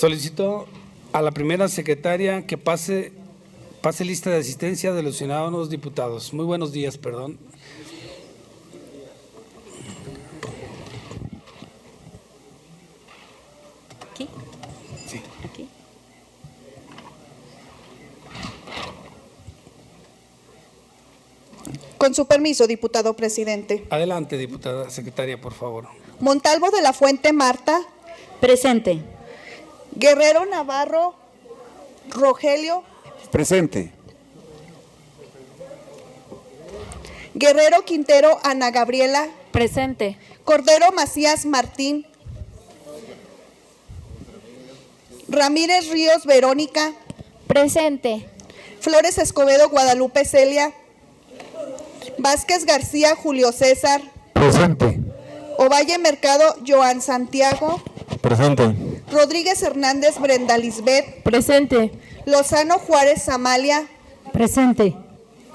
Solicito a la primera secretaria que pase lista de asistencia de los ciudadanos diputados. Muy buenos días, perdón. ¿Aquí? Sí. ¿Aquí? Con su permiso, diputado presidente. Adelante, diputada secretaria, por favor. Montalvo de la Fuente Marta. Presente. Guerrero Navarro Rogelio. Presente. Guerrero Quintero Ana Gabriela. Presente. Cordero Macías Martín. Ramírez Ríos Verónica. Presente. Flores Escobedo Guadalupe Celia. Vázquez García Julio César. Presente. Ovalle Mercado Joan Santiago. Presente. Rodríguez Hernández Brenda Lisbeth. Presente. Lozano Juárez Amalia. Presente.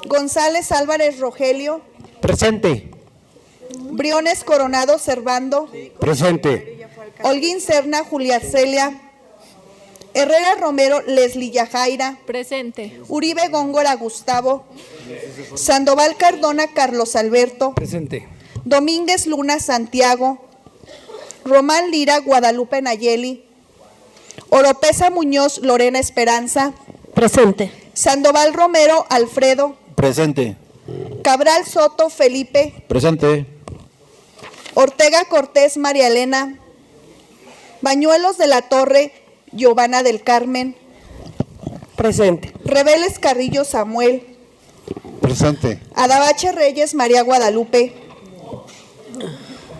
González Álvarez Rogelio. Presente. Briones Coronado Servando. Presente. Holguín Serna Julia Celia. Herrera Romero Leslie Yajaira. Presente. Uribe Góngora Gustavo. Sandoval Cardona Carlos Alberto. Presente. Domínguez Luna Santiago. Román Lira Guadalupe Nayeli. Oropesa Muñoz Lorena Esperanza. Presente. Sandoval Romero Alfredo. Presente. Cabral Soto Felipe. Presente. Ortega Cortés María Elena. Bañuelos de la Torre Giovanna del Carmen. Presente. Rebeles Carrillo Samuel. Presente. Adabache Reyes María Guadalupe.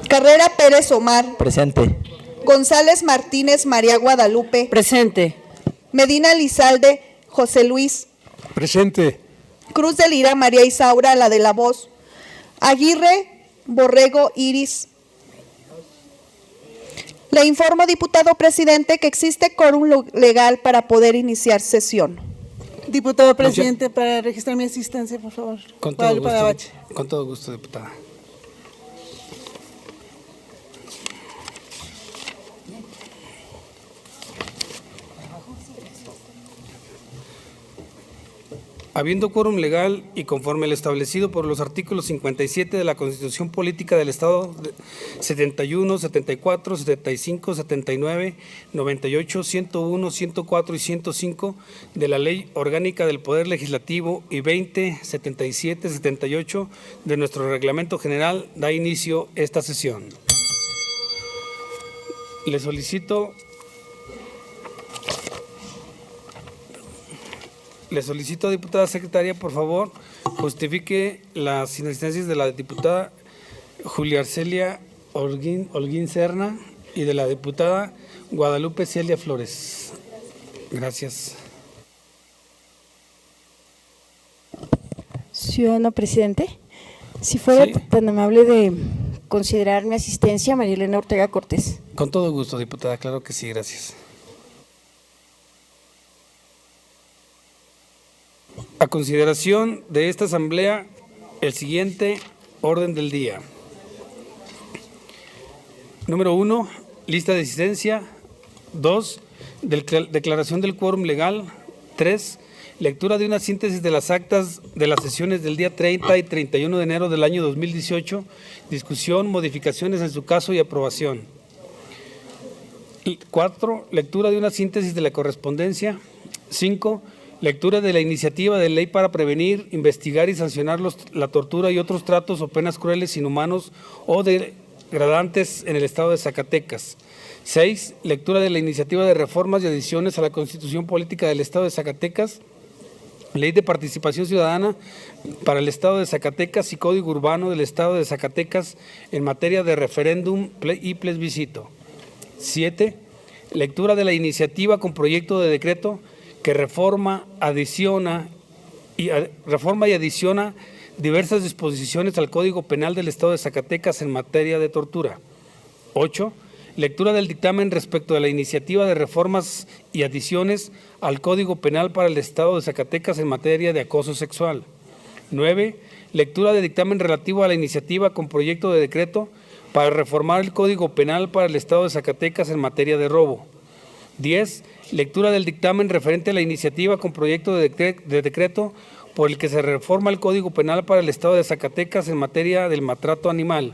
Carrera Pérez Omar. Presente. González Martínez María Guadalupe. Presente. Medina Lizalde José Luis. Presente. Cruz de Lira María Isaura, la de la voz. Aguirre Borrego Iris. Le informo, diputado presidente, que existe quórum legal para poder iniciar sesión. Diputado presidente, para registrar mi asistencia, por favor. Con todo Guadalupe gusto, Adabache. con todo gusto, diputada. Habiendo quórum legal y conforme al establecido por los artículos 57 de la Constitución Política del Estado 71, 74, 75, 79, 98, 101, 104 y 105 de la Ley Orgánica del Poder Legislativo y 20, 77, 78 de nuestro Reglamento General, da inicio esta sesión. Le solicito, diputada secretaria, por favor, justifique las inasistencias de la diputada Julia Arcelia Holguín Serna y de la diputada Guadalupe Celia Flores. Gracias. Ciudadano presidente, si fuera Sí. tan amable de considerar mi asistencia, María Elena Ortega Cortés. Con todo gusto, diputada, claro que sí, gracias. A consideración de esta asamblea, el siguiente orden del día. Número 1, lista de asistencia. 2, declaración del quórum legal. 3, lectura de una síntesis de las actas de las sesiones del día 30 y 31 de enero del año 2018. Discusión, modificaciones en su caso y aprobación. 4, lectura de una síntesis de la correspondencia. 5, lectura de la iniciativa de ley para prevenir, investigar y sancionar la tortura y otros tratos o penas crueles, inhumanos o degradantes en el estado de Zacatecas. 6, lectura de la iniciativa de reformas y adiciones a la Constitución Política del Estado de Zacatecas, Ley de Participación Ciudadana para el Estado de Zacatecas y Código Urbano del Estado de Zacatecas en materia de referéndum y plebiscito. 7, lectura de la iniciativa con proyecto de decreto que reforma y adiciona diversas disposiciones al Código Penal del Estado de Zacatecas en materia de tortura. 8, lectura del dictamen respecto de la iniciativa de reformas y adiciones al Código Penal para el Estado de Zacatecas en materia de acoso sexual. 9, lectura de dictamen relativo a la iniciativa con proyecto de decreto para reformar el Código Penal para el Estado de Zacatecas en materia de robo. 10. Lectura del dictamen referente a la iniciativa con proyecto de decreto por el que se reforma el Código Penal para el Estado de Zacatecas en materia del maltrato animal.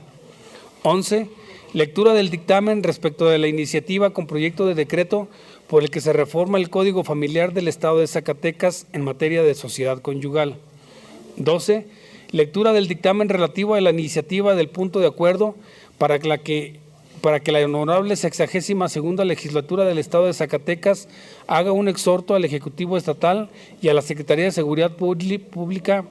11. Lectura del dictamen respecto de la iniciativa con proyecto de decreto por el que se reforma el Código Familiar del Estado de Zacatecas en materia de sociedad conyugal. 12. Lectura del dictamen relativo a la iniciativa del punto de acuerdo para que la honorable 62ª legislatura del Estado de Zacatecas haga un exhorto al Ejecutivo Estatal y a la Secretaría de Seguridad Pública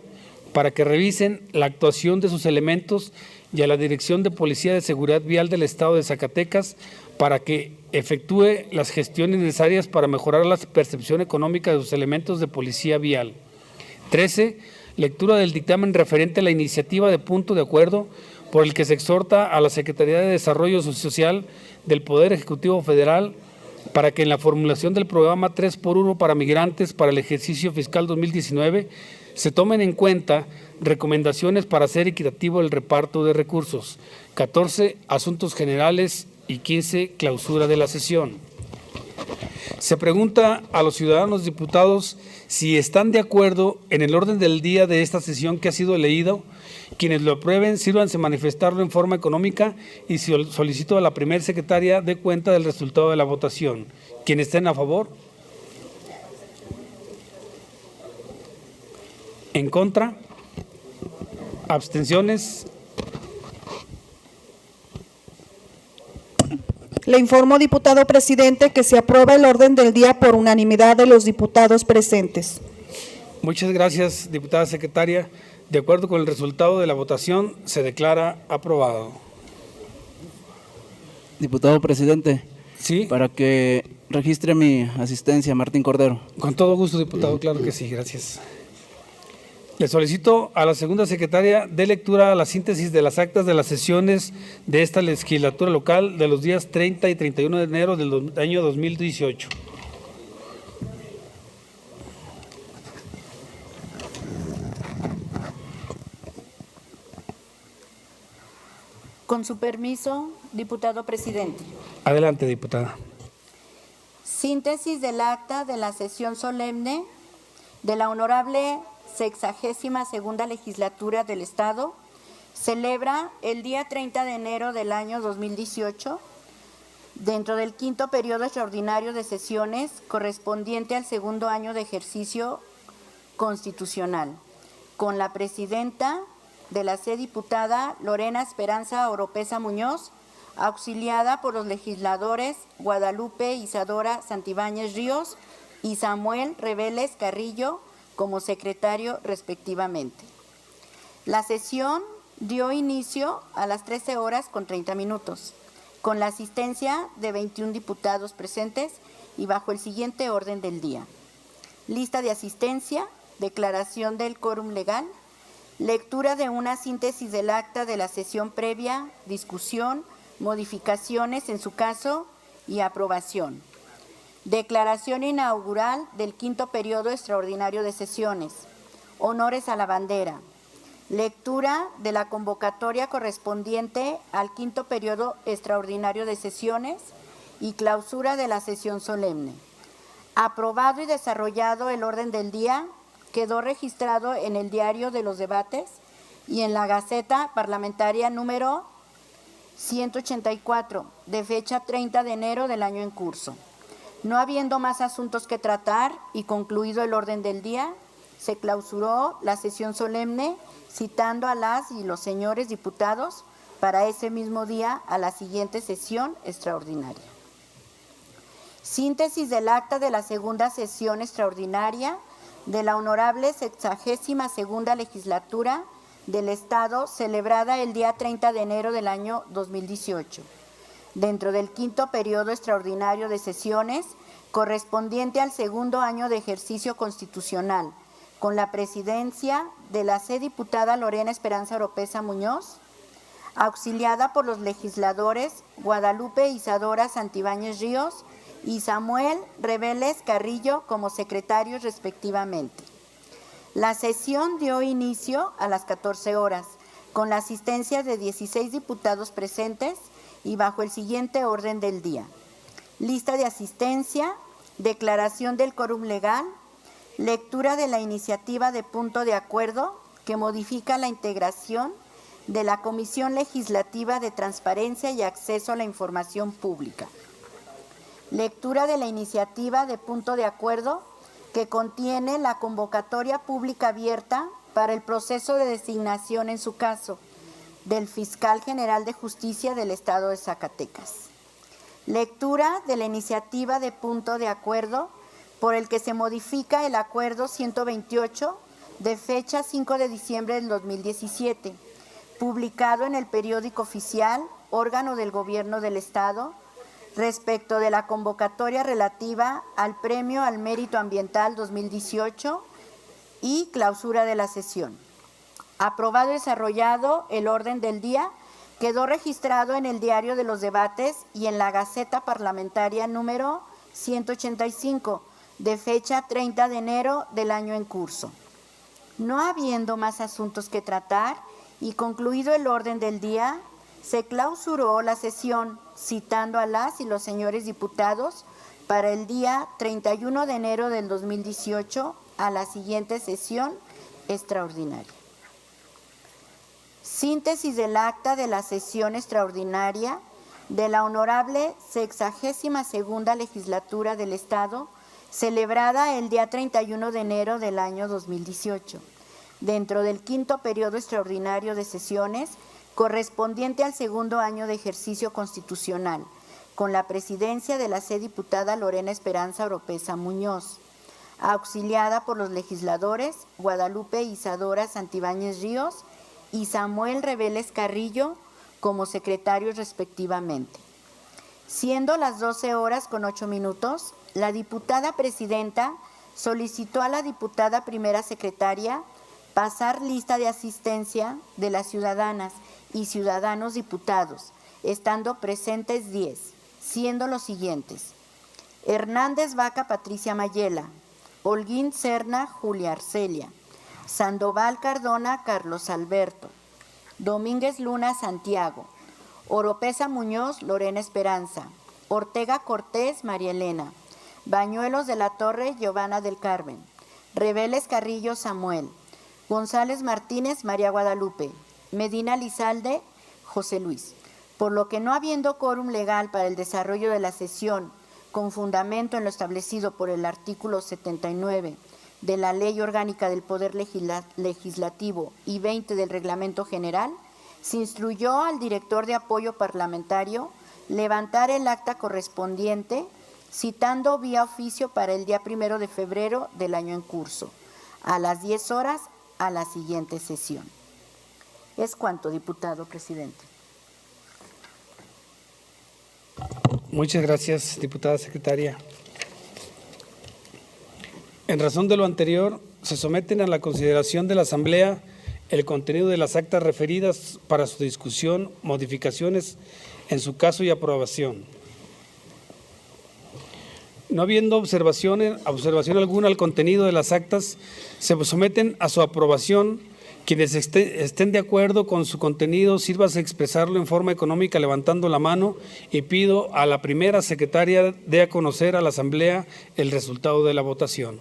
para que revisen la actuación de sus elementos y a la Dirección de Policía de Seguridad Vial del Estado de Zacatecas para que efectúe las gestiones necesarias para mejorar la percepción económica de sus elementos de policía vial. 13. Lectura del dictamen referente a la iniciativa de punto de acuerdo por el que se exhorta a la Secretaría de Desarrollo Social del Poder Ejecutivo Federal para que en la formulación del programa 3x1 para migrantes para el ejercicio fiscal 2019 se tomen en cuenta recomendaciones para hacer equitativo el reparto de recursos. 14. Asuntos generales y 15. Clausura de la sesión. Se pregunta a los ciudadanos diputados si están de acuerdo en el orden del día de esta sesión que ha sido leído. Quienes lo aprueben, sírvanse manifestarlo en forma económica y solicito a la primera secretaria dé cuenta del resultado de la votación. Quienes estén a favor. ¿En contra? ¿Abstenciones? Le informo, diputado presidente, que se aprueba el orden del día por unanimidad de los diputados presentes. Muchas gracias, diputada secretaria. De acuerdo con el resultado de la votación, se declara aprobado. Diputado presidente, ¿Sí? para que registre mi asistencia, Martín Cordero. Con todo gusto, diputado, claro que sí, gracias. Le solicito a la segunda secretaria dé lectura a la síntesis de las actas de las sesiones de esta legislatura local de los días 30 y 31 de enero del año 2018. Con su permiso, diputado presidente. Adelante, diputada. Síntesis del acta de la sesión solemne de la honorable 62ª legislatura del Estado. Celebra el día 30 de enero del año 2018, dentro del quinto periodo extraordinario de sesiones correspondiente al segundo año de ejercicio constitucional, con la presidenta de la diputada Lorena Esperanza Oropesa Muñoz, auxiliada por los legisladores Guadalupe Isadora Santibáñez Ríos y Samuel Reveles Carrillo como secretario respectivamente. La sesión dio inicio a las 13:30, con la asistencia de 21 diputados presentes y bajo el siguiente orden del día: lista de asistencia, declaración del quórum legal, lectura de una síntesis del acta de la sesión previa, discusión, modificaciones en su caso y aprobación. Declaración inaugural del quinto periodo extraordinario de sesiones. Honores a la bandera. Lectura de la convocatoria correspondiente al quinto periodo extraordinario de sesiones y clausura de la sesión solemne. Aprobado y desarrollado el orden del día, quedó registrado en el Diario de los Debates y en la Gaceta Parlamentaria número 184, de fecha 30 de enero del año en curso. No habiendo más asuntos que tratar y concluido el orden del día, se clausuró la sesión solemne, citando a las y los señores diputados para ese mismo día a la siguiente sesión extraordinaria. Síntesis del acta de la segunda sesión extraordinaria de la honorable 62ª legislatura del Estado, celebrada el día 30 de enero del año 2018, dentro del quinto periodo extraordinario de sesiones correspondiente al segundo año de ejercicio constitucional, con la presidencia de la diputada Lorena Esperanza Oropesa Muñoz, auxiliada por los legisladores Guadalupe Isadora Santibáñez Ríos y Samuel Reveles Carrillo como secretarios respectivamente. La sesión dio inicio a las 14 horas, con la asistencia de 16 diputados presentes y bajo el siguiente orden del día: lista de asistencia, declaración del quórum legal, lectura de la iniciativa de punto de acuerdo que modifica la integración de la Comisión Legislativa de Transparencia y Acceso a la Información Pública. Lectura de la iniciativa de punto de acuerdo que contiene la convocatoria pública abierta para el proceso de designación, en su caso, del Fiscal General de Justicia del Estado de Zacatecas. Lectura de la iniciativa de punto de acuerdo por el que se modifica el Acuerdo 128 de fecha 5 de diciembre del 2017, publicado en el Periódico Oficial, órgano del Gobierno del Estado, respecto de la convocatoria relativa al Premio al Mérito Ambiental 2018 y clausura de la sesión. Aprobado y desarrollado el orden del día, quedó registrado en el Diario de los Debates y en la Gaceta Parlamentaria número 185, de fecha 30 de enero del año en curso. No habiendo más asuntos que tratar y concluido el orden del día, se clausuró la sesión, citando a las y los señores diputados para el día 31 de enero del 2018 a la siguiente sesión extraordinaria. Síntesis del acta de la sesión extraordinaria de la Honorable 62ª Legislatura del Estado, celebrada el día 31 de enero del año 2018, dentro del quinto periodo extraordinario de sesiones, correspondiente al segundo año de ejercicio constitucional, con la presidencia de la diputada Lorena Esperanza Oropesa Muñoz, auxiliada por los legisladores Guadalupe Isadora Santibáñez Ríos y Samuel Reveles Carrillo como secretarios respectivamente. Siendo las 12:08, la diputada presidenta solicitó a la diputada primera secretaria pasar lista de asistencia de las ciudadanas y ciudadanos diputados, estando presentes 10, siendo los siguientes: Hernández Vaca Patricia Mayela, Holguín Serna Julia Arcelia, Sandoval Cardona Carlos Alberto, Domínguez Luna Santiago, Oropesa Muñoz Lorena Esperanza, Ortega Cortés María Elena, Bañuelos de la Torre Giovanna del Carmen, Reveles Carrillo Samuel, González Martínez María Guadalupe, Medina Lizalde José Luis. Por lo que, no habiendo quórum legal para el desarrollo de la sesión con fundamento en lo establecido por el artículo 79 de la Ley Orgánica del Poder Legislativo y 20 del Reglamento General, se instruyó al director de apoyo parlamentario levantar el acta correspondiente, citando vía oficio para el día 1 de febrero del año en curso, a las 10 horas, a la siguiente sesión. Es cuanto, diputado presidente. Muchas gracias, diputada secretaria. En razón de lo anterior, se someten a la consideración de la Asamblea el contenido de las actas referidas para su discusión, modificaciones en su caso y aprobación. No habiendo observación alguna al contenido de las actas, se someten a su aprobación. Quienes estén de acuerdo con su contenido, sírvase expresarlo en forma económica levantando la mano, y pido a la primera secretaria dé a conocer a la Asamblea el resultado de la votación.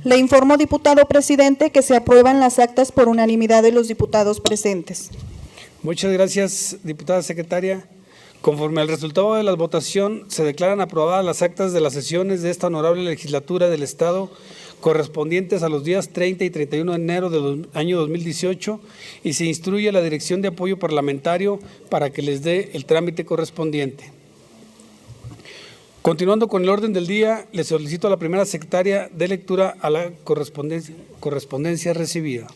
Le informo, diputado presidente, que se aprueban las actas por unanimidad de los diputados presentes. Muchas gracias, diputada secretaria. Conforme al resultado de la votación, se declaran aprobadas las actas de las sesiones de esta honorable legislatura del Estado correspondientes a los días 30 y 31 de enero del año 2018, y se instruye a la Dirección de Apoyo Parlamentario para que les dé el trámite correspondiente. Continuando con el orden del día, le solicito a la primera secretaria de lectura a la correspondencia recibida.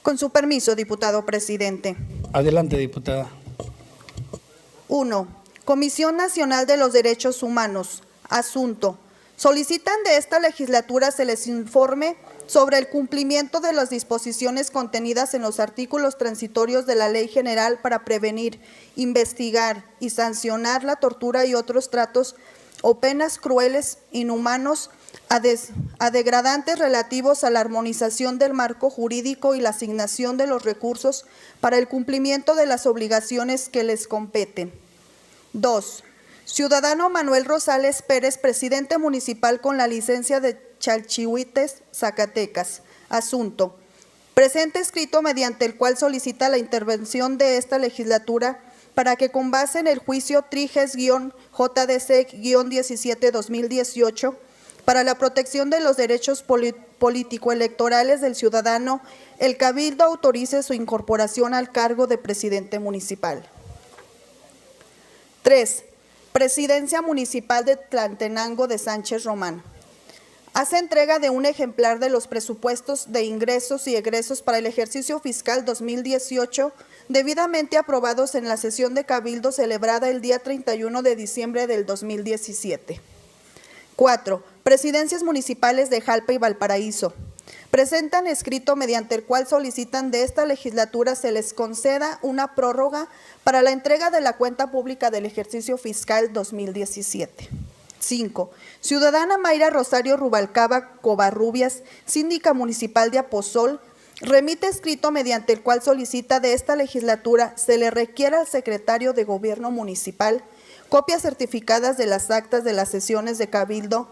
Con su permiso, diputado presidente. Adelante, diputada. 1. Comisión Nacional de los Derechos Humanos. Asunto: solicitan de esta legislatura se les informe sobre el cumplimiento de las disposiciones contenidas en los artículos transitorios de la Ley General para prevenir, investigar y sancionar la tortura y otros tratos o penas crueles, inhumanos, a degradantes relativos a la armonización del marco jurídico y la asignación de los recursos para el cumplimiento de las obligaciones que les competen. 2. Ciudadano Manuel Rosales Pérez, presidente municipal con la licencia de Chalchihuites, Zacatecas. Asunto: presente escrito mediante el cual solicita la intervención de esta legislatura para que, con base en el juicio Triges-JDC-17-2018, para la protección de los derechos político-electorales del ciudadano, el Cabildo autorice su incorporación al cargo de presidente municipal. 3. Presidencia Municipal de Tlaltenango de Sánchez Román. Hace entrega de un ejemplar de los presupuestos de ingresos y egresos para el ejercicio fiscal 2018, debidamente aprobados en la sesión de Cabildo celebrada el día 31 de diciembre del 2017. 4. Presidencias municipales de Jalpa y Valparaíso. Presentan escrito mediante el cual solicitan de esta legislatura se les conceda una prórroga para la entrega de la cuenta pública del ejercicio fiscal 2017. 5. Ciudadana Mayra Rosario Rubalcaba Covarrubias, síndica municipal de Aposol, remite escrito mediante el cual solicita de esta legislatura se le requiera al secretario de Gobierno Municipal copias certificadas de las actas de las sesiones de Cabildo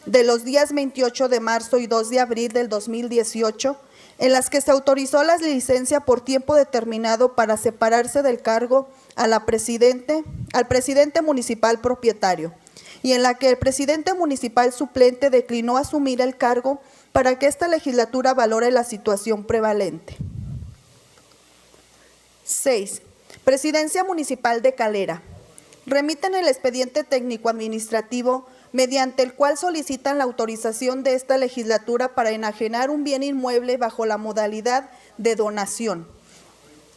de los días 28 de marzo y 2 de abril del 2018, en las que se autorizó la licencia por tiempo determinado para separarse del cargo al presidente municipal propietario, y en la que el presidente municipal suplente declinó asumir el cargo para que esta legislatura valore la situación prevalente. 6. Presidencia Municipal de Calera. Remiten el expediente técnico-administrativo mediante el cual solicitan la autorización de esta legislatura para enajenar un bien inmueble bajo la modalidad de donación,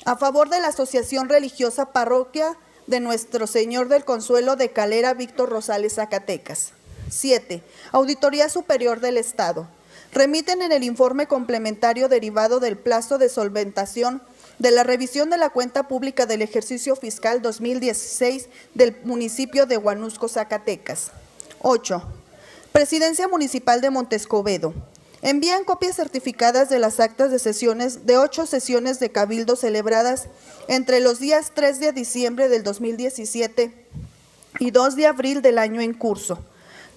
a favor de la Asociación Religiosa Parroquia de Nuestro Señor del Consuelo de Calera, Víctor Rosales, Zacatecas. 7. Auditoría Superior del Estado. Remiten en el informe complementario derivado del plazo de solventación de la revisión de la cuenta pública del ejercicio fiscal 2016 del municipio de Huanusco, Zacatecas. 8. Presidencia Municipal de Montescobedo. Envían copias certificadas de las actas de sesiones de 8 sesiones de Cabildo celebradas entre los días 3 de diciembre del 2017 y 2 de abril del año en curso.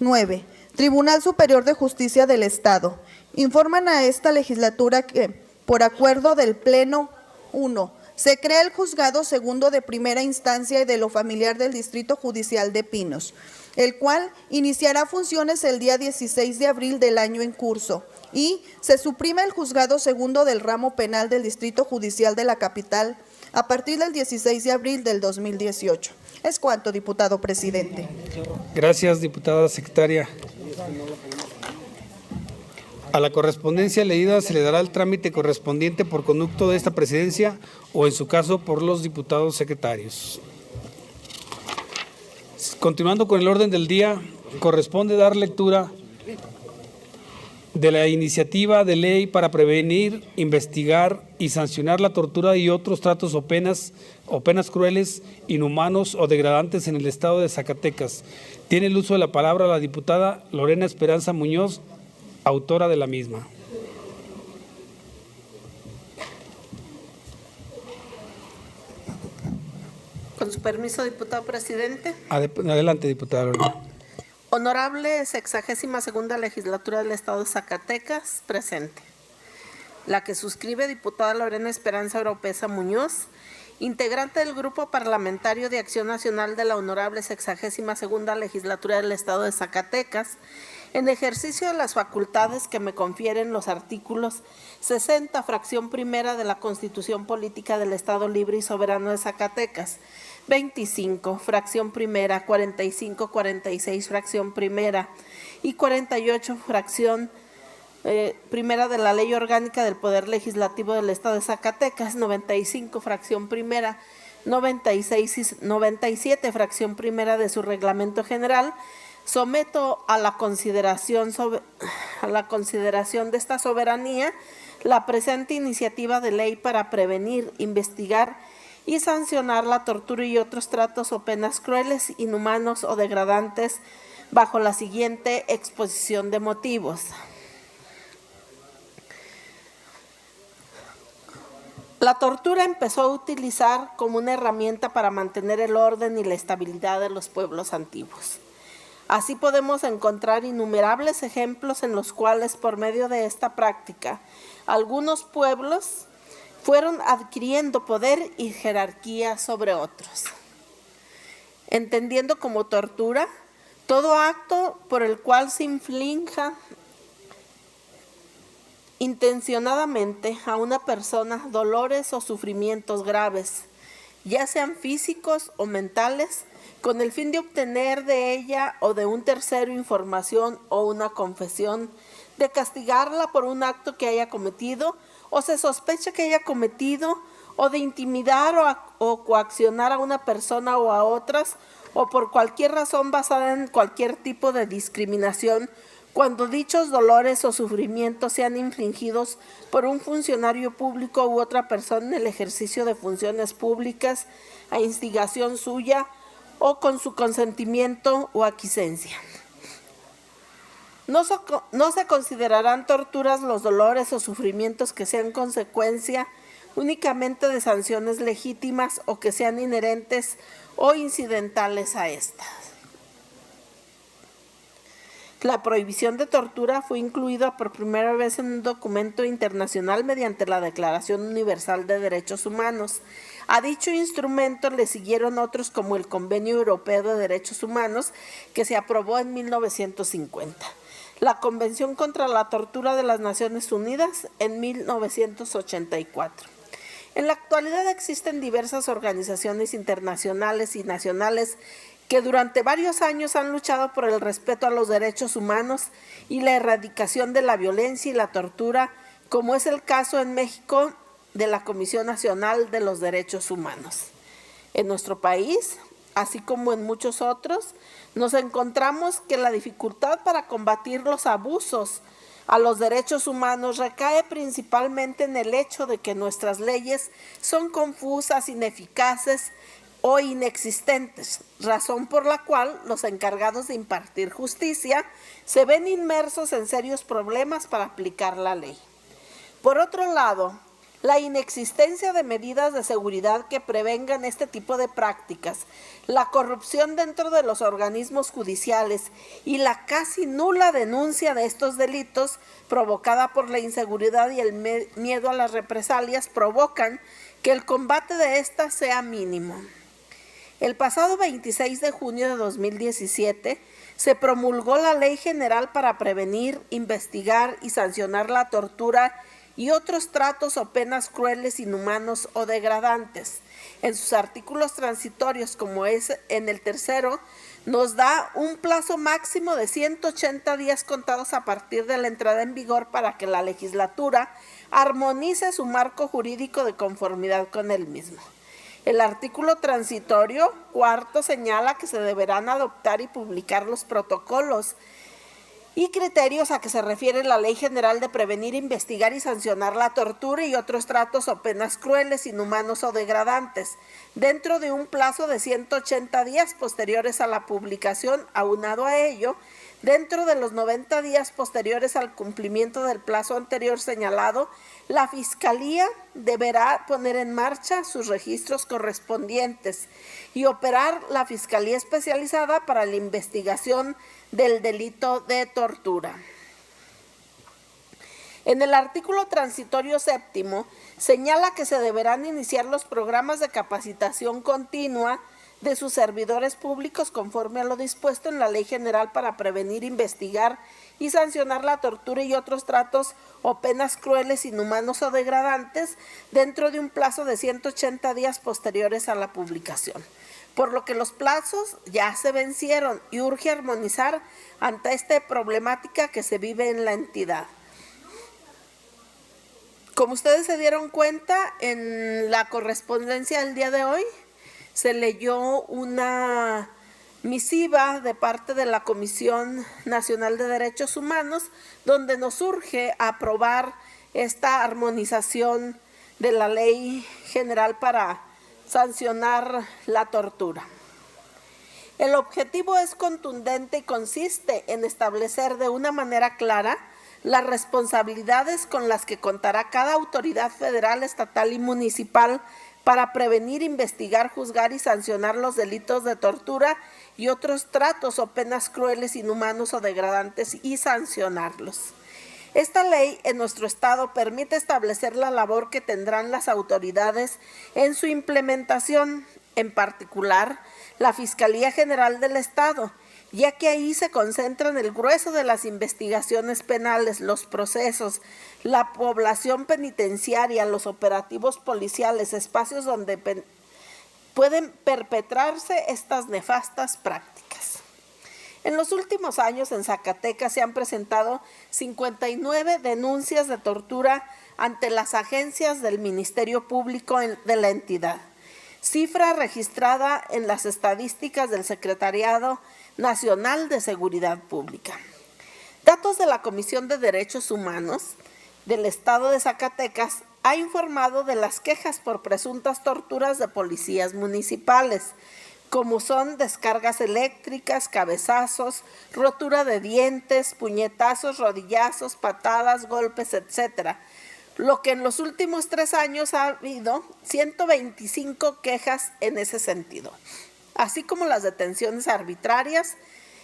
9. Tribunal Superior de Justicia del Estado. Informan a esta legislatura que, por acuerdo del Pleno 1, se crea el Juzgado Segundo de Primera Instancia y de lo Familiar del Distrito Judicial de Pinos, el cual iniciará funciones el día 16 de abril del año en curso, y se suprime el Juzgado Segundo del Ramo Penal del Distrito Judicial de la Capital a partir del 16 de abril del 2018. Es cuanto, diputado presidente. Gracias, diputada secretaria. A la correspondencia leída se le dará el trámite correspondiente por conducto de esta presidencia o, en su caso, por los diputados secretarios. Continuando con el orden del día, corresponde dar lectura de la iniciativa de ley para prevenir, investigar y sancionar la tortura y otros tratos o penas crueles, inhumanos o degradantes en el estado de Zacatecas. Tiene el uso de la palabra la diputada Lorena Esperanza Muñoz, autora de la misma. Con su permiso, diputado presidente. Adelante, diputada Lorena. Honorable 62ª Legislatura del Estado de Zacatecas, presente. La que suscribe, diputada Lorena Esperanza Oropesa Muñoz, integrante del Grupo Parlamentario de Acción Nacional de la Honorable 62ª Legislatura del Estado de Zacatecas, en ejercicio de las facultades que me confieren los artículos 60, fracción primera de la Constitución Política del Estado Libre y Soberano de Zacatecas, 25, fracción primera, 45, 46, fracción primera y 48, fracción primera de la Ley Orgánica del Poder Legislativo del Estado de Zacatecas, 95, fracción primera, 96 y 97, fracción primera de su Reglamento General, Someto a la consideración de esta soberanía la presente iniciativa de ley para prevenir, investigar y sancionar la tortura y otros tratos o penas crueles, inhumanos o degradantes bajo la siguiente exposición de motivos. La tortura empezó a utilizar como una herramienta para mantener el orden y la estabilidad de los pueblos antiguos. Así podemos encontrar innumerables ejemplos en los cuales, por medio de esta práctica, algunos pueblos fueron adquiriendo poder y jerarquía sobre otros. Entendiendo como tortura todo acto por el cual se inflinja intencionadamente a una persona dolores o sufrimientos graves, ya sean físicos o mentales, con el fin de obtener de ella o de un tercero información o una confesión, de castigarla por un acto que haya cometido o se sospecha que haya cometido, o de intimidar o coaccionar a una persona o a otras, o por cualquier razón basada en cualquier tipo de discriminación, cuando dichos dolores o sufrimientos sean infligidos por un funcionario público u otra persona en el ejercicio de funciones públicas, a instigación suya o con su consentimiento o aquiescencia. No se considerarán torturas los dolores o sufrimientos que sean consecuencia únicamente de sanciones legítimas o que sean inherentes o incidentales a estas. La prohibición de tortura fue incluida por primera vez en un documento internacional mediante la Declaración Universal de Derechos Humanos. A dicho instrumento le siguieron otros como el Convenio Europeo de Derechos Humanos, que se aprobó en 1950. La Convención contra la Tortura de las Naciones Unidas en 1984. En la actualidad existen diversas organizaciones internacionales y nacionales que durante varios años han luchado por el respeto a los derechos humanos y la erradicación de la violencia y la tortura, como es el caso en México de la Comisión Nacional de los Derechos Humanos. En nuestro país, así como en muchos otros, nos encontramos que la dificultad para combatir los abusos a los derechos humanos recae principalmente en el hecho de que nuestras leyes son confusas, ineficaces o inexistentes, razón por la cual los encargados de impartir justicia se ven inmersos en serios problemas para aplicar la ley. Por otro lado, la inexistencia de medidas de seguridad que prevengan este tipo de prácticas, la corrupción dentro de los organismos judiciales y la casi nula denuncia de estos delitos provocada por la inseguridad y el miedo a las represalias provocan que el combate de estas sea mínimo. El pasado 26 de junio de 2017 se promulgó la Ley General para prevenir, investigar y sancionar la tortura y otros tratos o penas crueles, inhumanos o degradantes. En sus artículos transitorios, como es en el tercero, nos da un plazo máximo de 180 días contados a partir de la entrada en vigor para que la legislatura armonice su marco jurídico de conformidad con el mismo. El artículo transitorio cuarto señala que se deberán adoptar y publicar los protocolos y criterios a que se refiere la Ley General de Prevenir, Investigar y Sancionar la Tortura y otros tratos o penas crueles, inhumanos o degradantes, dentro de un plazo de 180 días posteriores a la publicación. Aunado a ello, dentro de los 90 días posteriores al cumplimiento del plazo anterior señalado, la Fiscalía deberá poner en marcha sus registros correspondientes y operar la Fiscalía Especializada para la investigación del delito de tortura. En el artículo transitorio séptimo señala que se deberán iniciar los programas de capacitación continua de sus servidores públicos conforme a lo dispuesto en la Ley General para prevenir, investigar y sancionar la tortura y otros tratos o penas crueles, inhumanos o degradantes dentro de un plazo de 180 días posteriores a la publicación. Por lo que los plazos ya se vencieron y urge armonizar ante esta problemática que se vive en la entidad. Como ustedes se dieron cuenta, en la correspondencia del día de hoy se leyó una misiva de parte de la Comisión Nacional de Derechos Humanos, donde nos urge aprobar esta armonización de la Ley General para sancionar la tortura. El objetivo es contundente y consiste en establecer de una manera clara las responsabilidades con las que contará cada autoridad federal, estatal y municipal para prevenir, investigar, juzgar y sancionar los delitos de tortura y otros tratos o penas crueles, inhumanos o degradantes y sancionarlos. Esta ley en nuestro estado permite establecer la labor que tendrán las autoridades en su implementación, en particular la Fiscalía General del Estado, ya que ahí se concentran el grueso de las investigaciones penales, los procesos, la población penitenciaria, los operativos policiales, espacios donde pueden perpetrarse estas nefastas prácticas. En los últimos años en Zacatecas se han presentado 59 denuncias de tortura ante las agencias del Ministerio Público de la entidad, cifra registrada en las estadísticas del Secretariado Nacional de Seguridad Pública. Datos de la Comisión de Derechos Humanos del Estado de Zacatecas ha informado de las quejas por presuntas torturas de policías municipales, como son descargas eléctricas, cabezazos, rotura de dientes, puñetazos, rodillazos, patadas, golpes, etcétera. Lo que en los últimos 3 años ha habido 125 quejas en ese sentido, así como las detenciones arbitrarias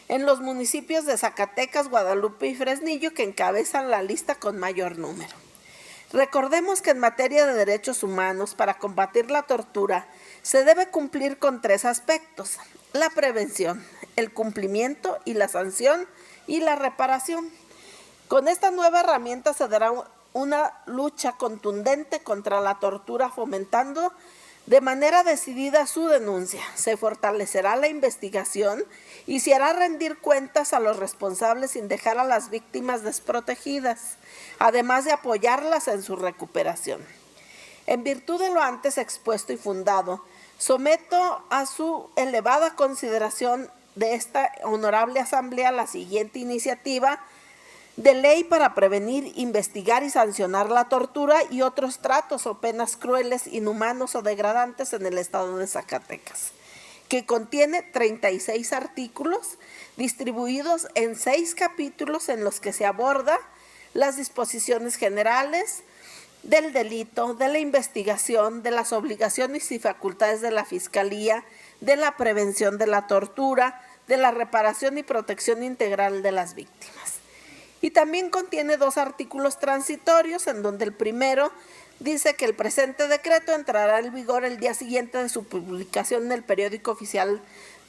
en los municipios de Zacatecas, Guadalupe y Fresnillo, que encabezan la lista con mayor número. Recordemos que en materia de derechos humanos, para combatir la tortura, se debe cumplir con 3 aspectos: la prevención, el cumplimiento y la sanción y la reparación. Con esta nueva herramienta se dará una lucha contundente contra la tortura, fomentando de manera decidida su denuncia. Se fortalecerá la investigación y se hará rendir cuentas a los responsables sin dejar a las víctimas desprotegidas, además de apoyarlas en su recuperación. En virtud de lo antes expuesto y fundado, someto a su elevada consideración de esta honorable asamblea la siguiente iniciativa de ley para prevenir, investigar y sancionar la tortura y otros tratos o penas crueles, inhumanos o degradantes en el estado de Zacatecas, que contiene 36 artículos distribuidos en 6 capítulos en los que se aborda las disposiciones generales del delito, de la investigación, de las obligaciones y facultades de la Fiscalía, de la prevención de la tortura, de la reparación y protección integral de las víctimas. Y también contiene 2 artículos transitorios, en donde el primero dice que el presente decreto entrará en vigor el día siguiente de su publicación en el periódico oficial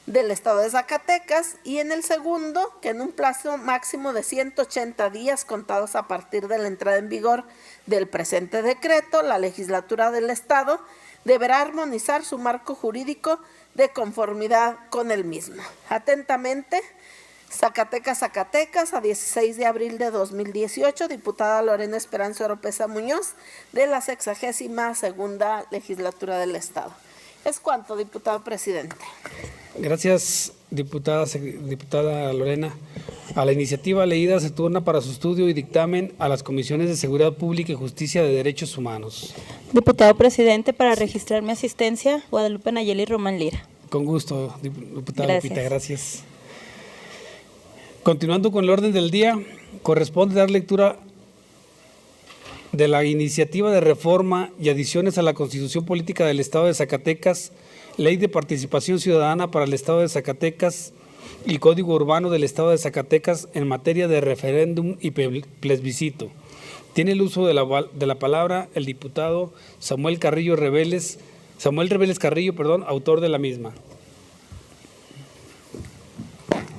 del Estado de Zacatecas, y en el segundo, que en un plazo máximo de 180 días contados a partir de la entrada en vigor del presente decreto, la legislatura del Estado deberá armonizar su marco jurídico de conformidad con el mismo. Atentamente, Zacatecas, Zacatecas, a 16 de abril de 2018, diputada Lorena Esperanza Oropesa Muñoz, de la 62ª Legislatura del Estado. Es cuanto, diputado presidente. Gracias, diputada Lorena. A la iniciativa leída se turna para su estudio y dictamen a las comisiones de Seguridad Pública y Justicia de Derechos Humanos. Diputado presidente, para registrar mi asistencia, Guadalupe Nayeli Román Lira. Con gusto, diputada Gracias. Lupita, gracias. Continuando con el orden del día, corresponde dar lectura de la iniciativa de reforma y adiciones a la Constitución Política del Estado de Zacatecas, Ley de Participación Ciudadana para el Estado de Zacatecas y Código Urbano del Estado de Zacatecas en materia de referéndum y plebiscito. Tiene el uso de la palabra el diputado Samuel Reveles Carrillo, autor de la misma.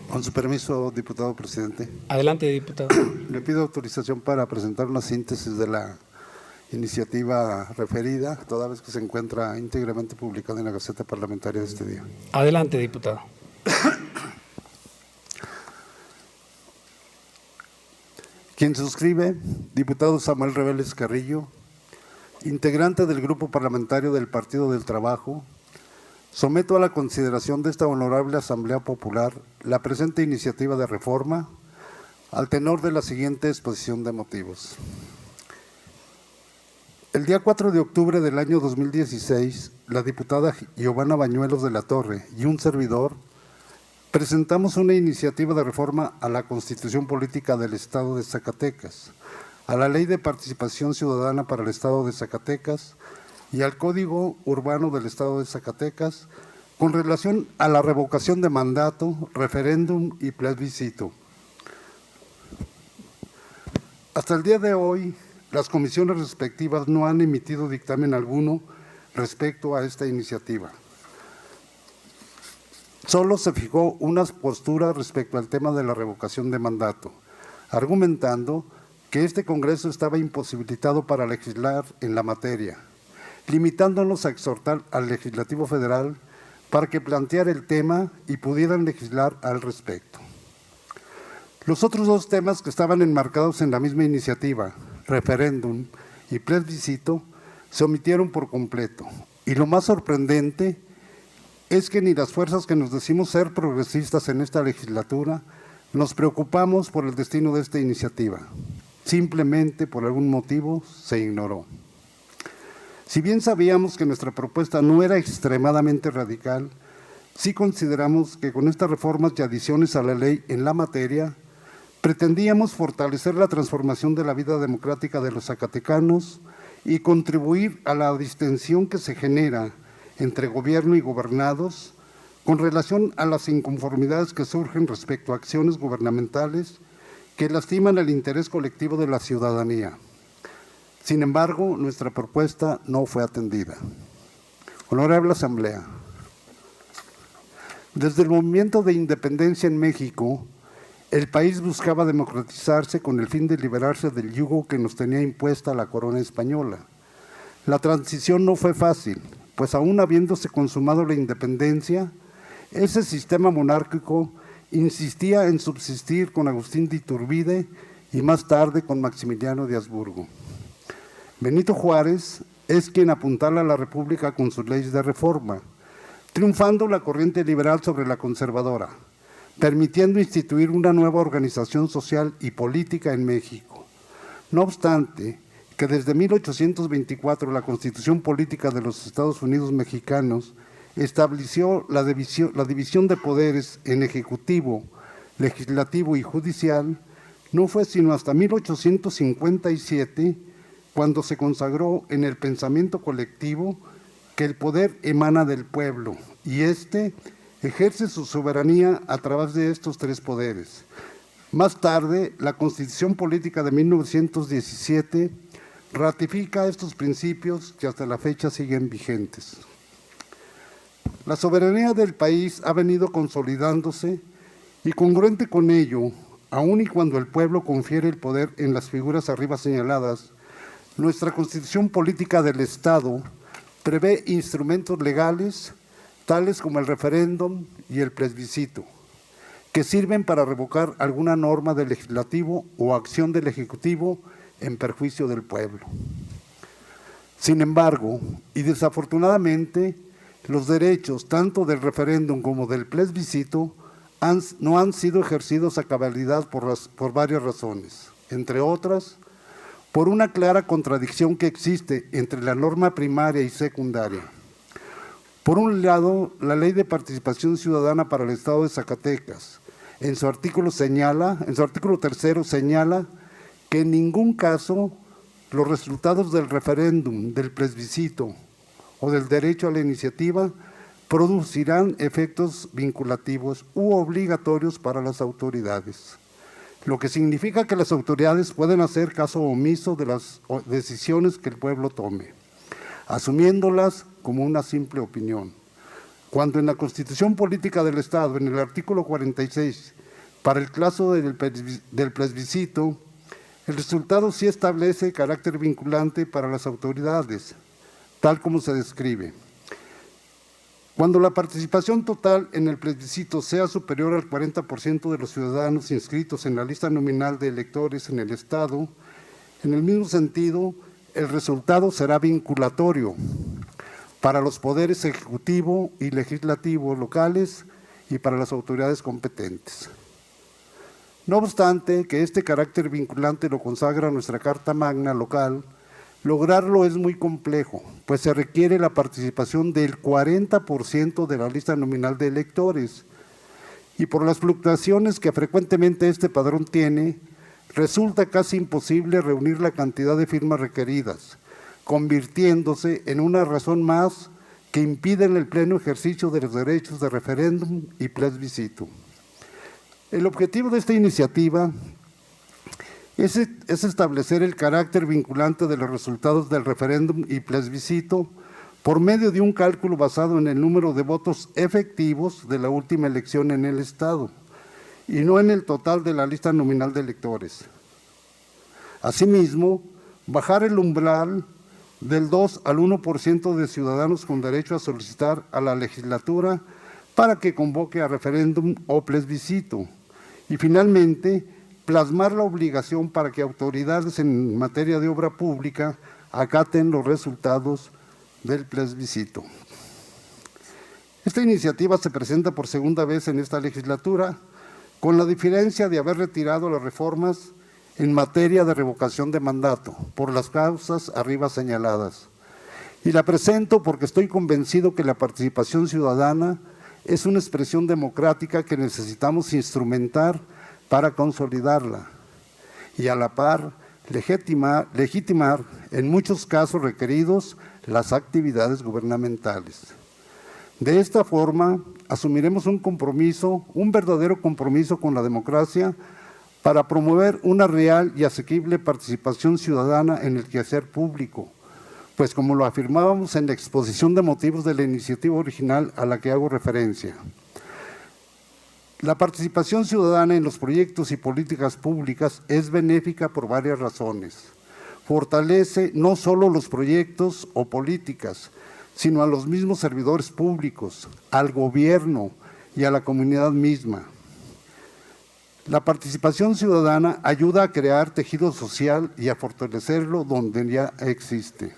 Con su permiso, diputado presidente. Adelante, diputado. Le pido autorización para presentar una síntesis de la iniciativa referida, toda vez que se encuentra íntegramente publicada en la Gaceta Parlamentaria de este día. Adelante, diputado. Quien suscribe, diputado Samuel Reveles Carrillo, integrante del Grupo Parlamentario del Partido del Trabajo, Someto a la consideración de esta honorable Asamblea Popular la presente iniciativa de reforma al tenor de la siguiente exposición de motivos. El día 4 de octubre del año 2016, la diputada Giovanna Bañuelos de la Torre y un servidor presentamos una iniciativa de reforma a la Constitución Política del Estado de Zacatecas, a la Ley de Participación Ciudadana para el Estado de Zacatecas y al Código Urbano del Estado de Zacatecas con relación a la revocación de mandato, referéndum y plebiscito. Hasta el día de hoy, las comisiones respectivas no han emitido dictamen alguno respecto a esta iniciativa. Solo se fijó una postura respecto al tema de la revocación de mandato, argumentando que este Congreso estaba imposibilitado para legislar en la materia, limitándonos a exhortar al Legislativo Federal para que planteara el tema y pudieran legislar al respecto. Los otros dos temas que estaban enmarcados en la misma iniciativa, referéndum y plebiscito, se omitieron por completo. Y lo más sorprendente es que ni las fuerzas que nos decimos ser progresistas en esta legislatura nos preocupamos por el destino de esta iniciativa. Simplemente, por algún motivo, se ignoró. Si bien sabíamos que nuestra propuesta no era extremadamente radical, sí consideramos que con estas reformas y adiciones a la ley en la materia, pretendíamos fortalecer la transformación de la vida democrática de los zacatecanos y contribuir a la distensión que se genera entre gobierno y gobernados con relación a las inconformidades que surgen respecto a acciones gubernamentales que lastiman el interés colectivo de la ciudadanía. Sin embargo, nuestra propuesta no fue atendida. Honorable Asamblea, desde el movimiento de independencia en México, el país buscaba democratizarse con el fin de liberarse del yugo que nos tenía impuesta la corona española. La transición no fue fácil, pues aún habiéndose consumado la independencia, ese sistema monárquico insistía en subsistir con Agustín de Iturbide y más tarde con Maximiliano de Habsburgo. Benito Juárez es quien apuntala a la República con sus leyes de reforma, triunfando la corriente liberal sobre la conservadora, permitiendo instituir una nueva organización social y política en México. No obstante, que desde 1824 la Constitución Política de los Estados Unidos Mexicanos estableció la división de poderes en ejecutivo, legislativo y judicial, no fue sino hasta 1857 cuando se consagró en el pensamiento colectivo que el poder emana del pueblo y éste ejerce su soberanía a través de estos tres poderes. Más tarde, la Constitución Política de 1917 ratifica estos principios que hasta la fecha siguen vigentes. La soberanía del país ha venido consolidándose y congruente con ello, aun y cuando el pueblo confiere el poder en las figuras arriba señaladas, nuestra Constitución Política del Estado prevé instrumentos legales tales como el referéndum y el plebiscito, que sirven para revocar alguna norma del legislativo o acción del ejecutivo en perjuicio del pueblo. Sin embargo, y desafortunadamente, los derechos tanto del referéndum como del plebiscito no han sido ejercidos a cabalidad por varias razones, entre otras, por una clara contradicción que existe entre la norma primaria y secundaria. Por un lado, la Ley de Participación Ciudadana para el Estado de Zacatecas, en su artículo 3º señala que en ningún caso los resultados del referéndum, del plebiscito o del derecho a la iniciativa producirán efectos vinculativos u obligatorios para las autoridades, lo que significa que las autoridades pueden hacer caso omiso de las decisiones que el pueblo tome, asumiéndolas como una simple opinión. Cuando en la Constitución Política del Estado, en el artículo 46, para el caso del plebiscito, el resultado sí establece carácter vinculante para las autoridades, tal como se describe. Cuando la participación total en el plebiscito sea superior al 40% de los ciudadanos inscritos en la lista nominal de electores en el Estado, en el mismo sentido, el resultado será vinculatorio. para los poderes ejecutivo y legislativo locales y para las autoridades competentes. No obstante que este carácter vinculante lo consagra nuestra Carta Magna local, lograrlo es muy complejo, pues se requiere la participación del 40% de la lista nominal de electores, y por las fluctuaciones que frecuentemente este padrón tiene, resulta casi imposible reunir la cantidad de firmas requeridas, convirtiéndose en una razón más que impide el pleno ejercicio de los derechos de referéndum y plebiscito. El objetivo de esta iniciativa es establecer el carácter vinculante de los resultados del referéndum y plebiscito por medio de un cálculo basado en el número de votos efectivos de la última elección en el Estado y no en el total de la lista nominal de electores. Asimismo, bajar el umbral del 2 al 1% de ciudadanos con derecho a solicitar a la legislatura para que convoque a referéndum o plebiscito. Y finalmente, plasmar la obligación para que autoridades en materia de obra pública acaten los resultados del plebiscito. Esta iniciativa se presenta por segunda vez en esta legislatura, con la diferencia de haber retirado las reformas en materia de revocación de mandato, por las causas arriba señaladas. Y la presento porque estoy convencido que la participación ciudadana es una expresión democrática que necesitamos instrumentar para consolidarla y a la par legitimar en muchos casos requeridos las actividades gubernamentales. De esta forma, asumiremos un compromiso, un verdadero compromiso con la democracia para promover una real y asequible participación ciudadana en el quehacer público, pues como lo afirmábamos en la exposición de motivos de la iniciativa original a la que hago referencia, la participación ciudadana en los proyectos y políticas públicas es benéfica por varias razones. Fortalece no solo los proyectos o políticas, sino a los mismos servidores públicos, al gobierno y a la comunidad misma. La participación ciudadana ayuda a crear tejido social y a fortalecerlo donde ya existe.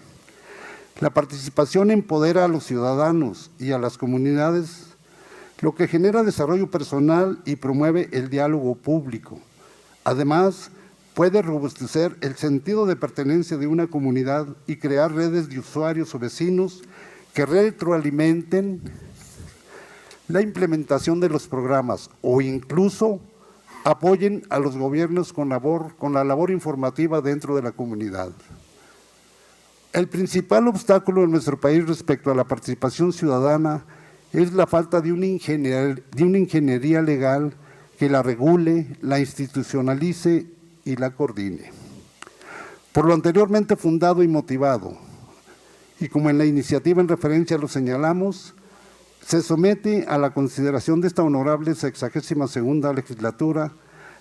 La participación empodera a los ciudadanos y a las comunidades, lo que genera desarrollo personal y promueve el diálogo público. Además, puede robustecer el sentido de pertenencia de una comunidad y crear redes de usuarios o vecinos que retroalimenten la implementación de los programas o incluso apoyen a los gobiernos con la labor informativa dentro de la comunidad. El principal obstáculo en nuestro país respecto a la participación ciudadana es la falta de una ingeniería legal que la regule, la institucionalice y la coordine. Por lo anteriormente fundado y motivado, y como en la iniciativa en referencia lo señalamos, se somete a la consideración de esta honorable 62ª legislatura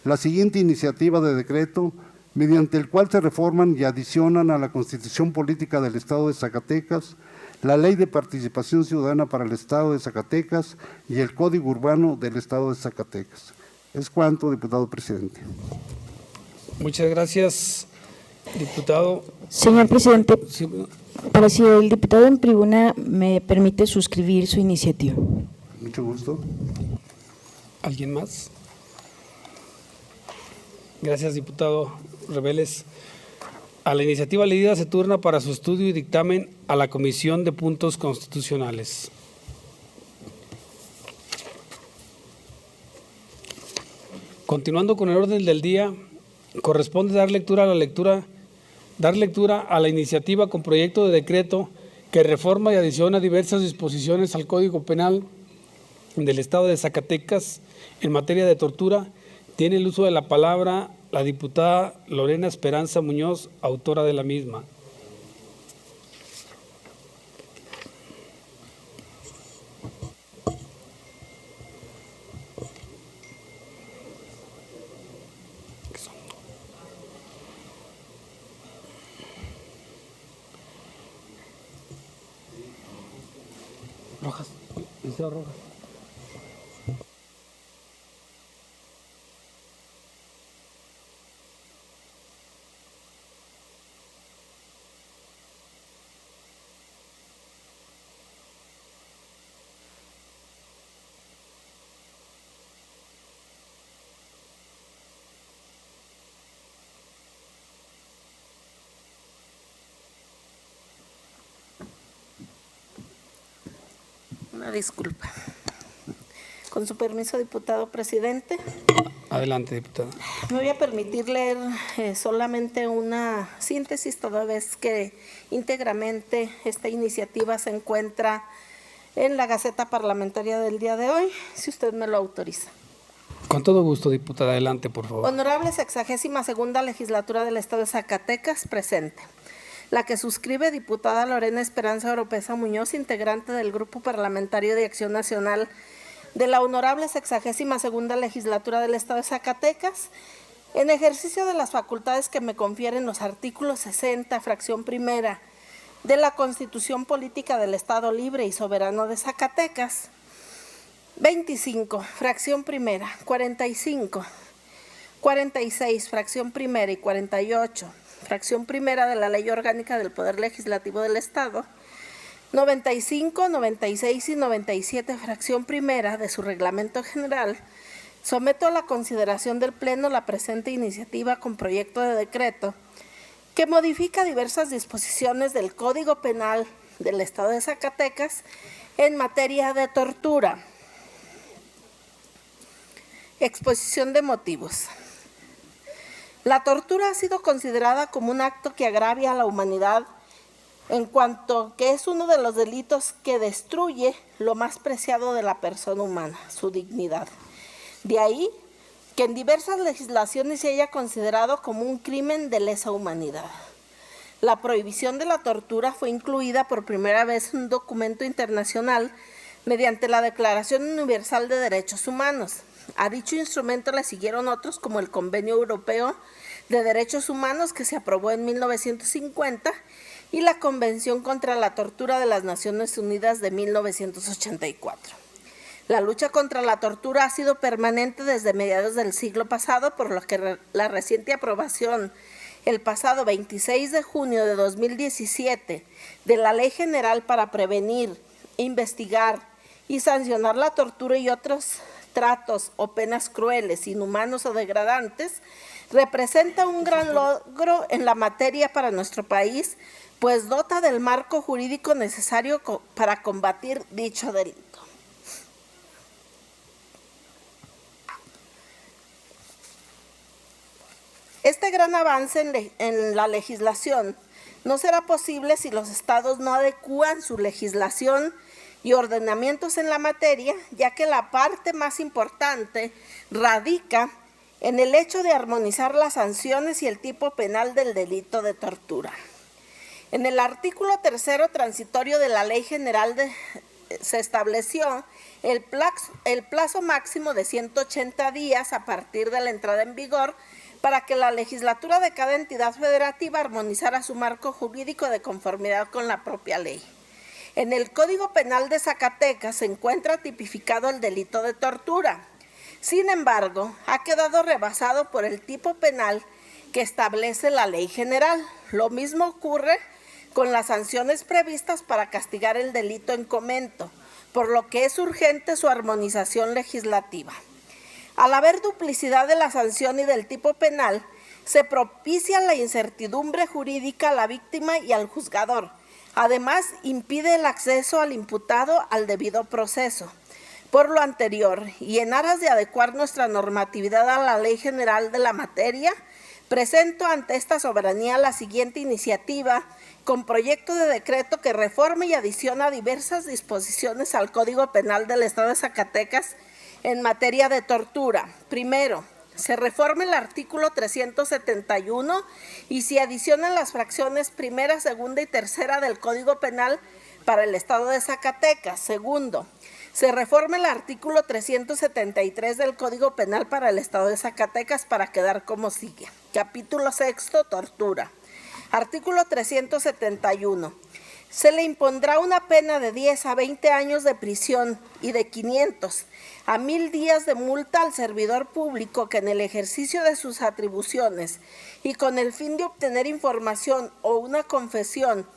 la siguiente iniciativa de decreto, mediante el cual se reforman y adicionan a la Constitución Política del Estado de Zacatecas, la Ley de Participación Ciudadana para el Estado de Zacatecas y el Código Urbano del Estado de Zacatecas. Es cuanto, diputado presidente. Muchas gracias, diputado. Señor presidente, Sí, para si el diputado en tribuna me permite suscribir su iniciativa. Mucho gusto. ¿alguien más? Gracias, diputado Reveles. A la iniciativa leída se turna para su estudio y dictamen a la Comisión de Puntos Constitucionales. Continuando con el orden del día, corresponde dar lectura a la iniciativa con proyecto de decreto que reforma y adiciona diversas disposiciones al Código Penal del Estado de Zacatecas en materia de tortura. Tiene el uso de la palabra la diputada Lorena Esperanza Muñoz, autora de la misma. Rojas, Liceo Rojas. Una disculpa. Con su permiso, diputado presidente. Adelante, diputada. Me voy a permitir leer solamente una síntesis, toda vez que íntegramente esta iniciativa se encuentra en la Gaceta Parlamentaria del día de hoy, si usted me lo autoriza. Con todo gusto, diputada. Adelante, por favor. Honorable 62ª Legislatura del Estado de Zacatecas, presente. La que suscribe diputada Lorena Esperanza Oropesa Muñoz, integrante del Grupo Parlamentario de Acción Nacional de la Honorable 62ª Legislatura del Estado de Zacatecas, en ejercicio de las facultades que me confieren los artículos 60, fracción primera, de la Constitución Política del Estado Libre y Soberano de Zacatecas, 25, fracción primera, 45, 46, fracción primera y 48, fracción primera de la Ley Orgánica del Poder Legislativo del Estado, 95, 96 y 97, fracción primera de su reglamento general, someto a la consideración del Pleno la presente iniciativa con proyecto de decreto que modifica diversas disposiciones del Código Penal del Estado de Zacatecas en materia de tortura. Exposición de motivos. La tortura ha sido considerada como un acto que agravia a la humanidad en cuanto que es uno de los delitos que destruye lo más preciado de la persona humana, su dignidad. De ahí que en diversas legislaciones se haya considerado como un crimen de lesa humanidad. La prohibición de la tortura fue incluida por primera vez en un documento internacional mediante la Declaración Universal de Derechos Humanos. A dicho instrumento le siguieron otros como el Convenio Europeo de Derechos Humanos, que se aprobó en 1950, y la Convención contra la Tortura de las Naciones Unidas de 1984. La lucha contra la tortura ha sido permanente desde mediados del siglo pasado, por lo que la reciente aprobación el pasado 26 de junio de 2017 de la Ley General para prevenir, investigar y sancionar la tortura y otros tratos o penas crueles, inhumanos o degradantes, representa un gran logro en la materia para nuestro país, pues dota del marco jurídico necesario para combatir dicho delito. Este gran avance en la legislación no será posible si los estados no adecúan su legislación y ordenamientos en la materia, ya que la parte más importante radica en el hecho de armonizar las sanciones y el tipo penal del delito de tortura. En el artículo 3 transitorio de la Ley General se estableció el plazo máximo de 180 días a partir de la entrada en vigor para que la legislatura de cada entidad federativa armonizara su marco jurídico de conformidad con la propia ley. En el Código Penal de Zacatecas se encuentra tipificado el delito de tortura. Sin embargo, ha quedado rebasado por el tipo penal que establece la Ley General. Lo mismo ocurre con las sanciones previstas para castigar el delito en comento, por lo que es urgente su armonización legislativa. Al haber duplicidad de la sanción y del tipo penal, se propicia la incertidumbre jurídica a la víctima y al juzgador. Además, impide el acceso al imputado al debido proceso. Por lo anterior, y en aras de adecuar nuestra normatividad a la Ley General de la materia, presento ante esta soberanía la siguiente iniciativa con proyecto de decreto que reforme y adiciona diversas disposiciones al Código Penal del Estado de Zacatecas en materia de tortura. Primero, se reforma el artículo 371 y se adicionan las fracciones primera, segunda y tercera del Código Penal para el Estado de Zacatecas. Segundo, se reforma el artículo 373 del Código Penal para el Estado de Zacatecas para quedar como sigue. Capítulo 6, tortura. Artículo 371. Se le impondrá una pena de 10 a 20 años de prisión y de 500 a 1000 días de multa al servidor público que en el ejercicio de sus atribuciones y con el fin de obtener información o una confesión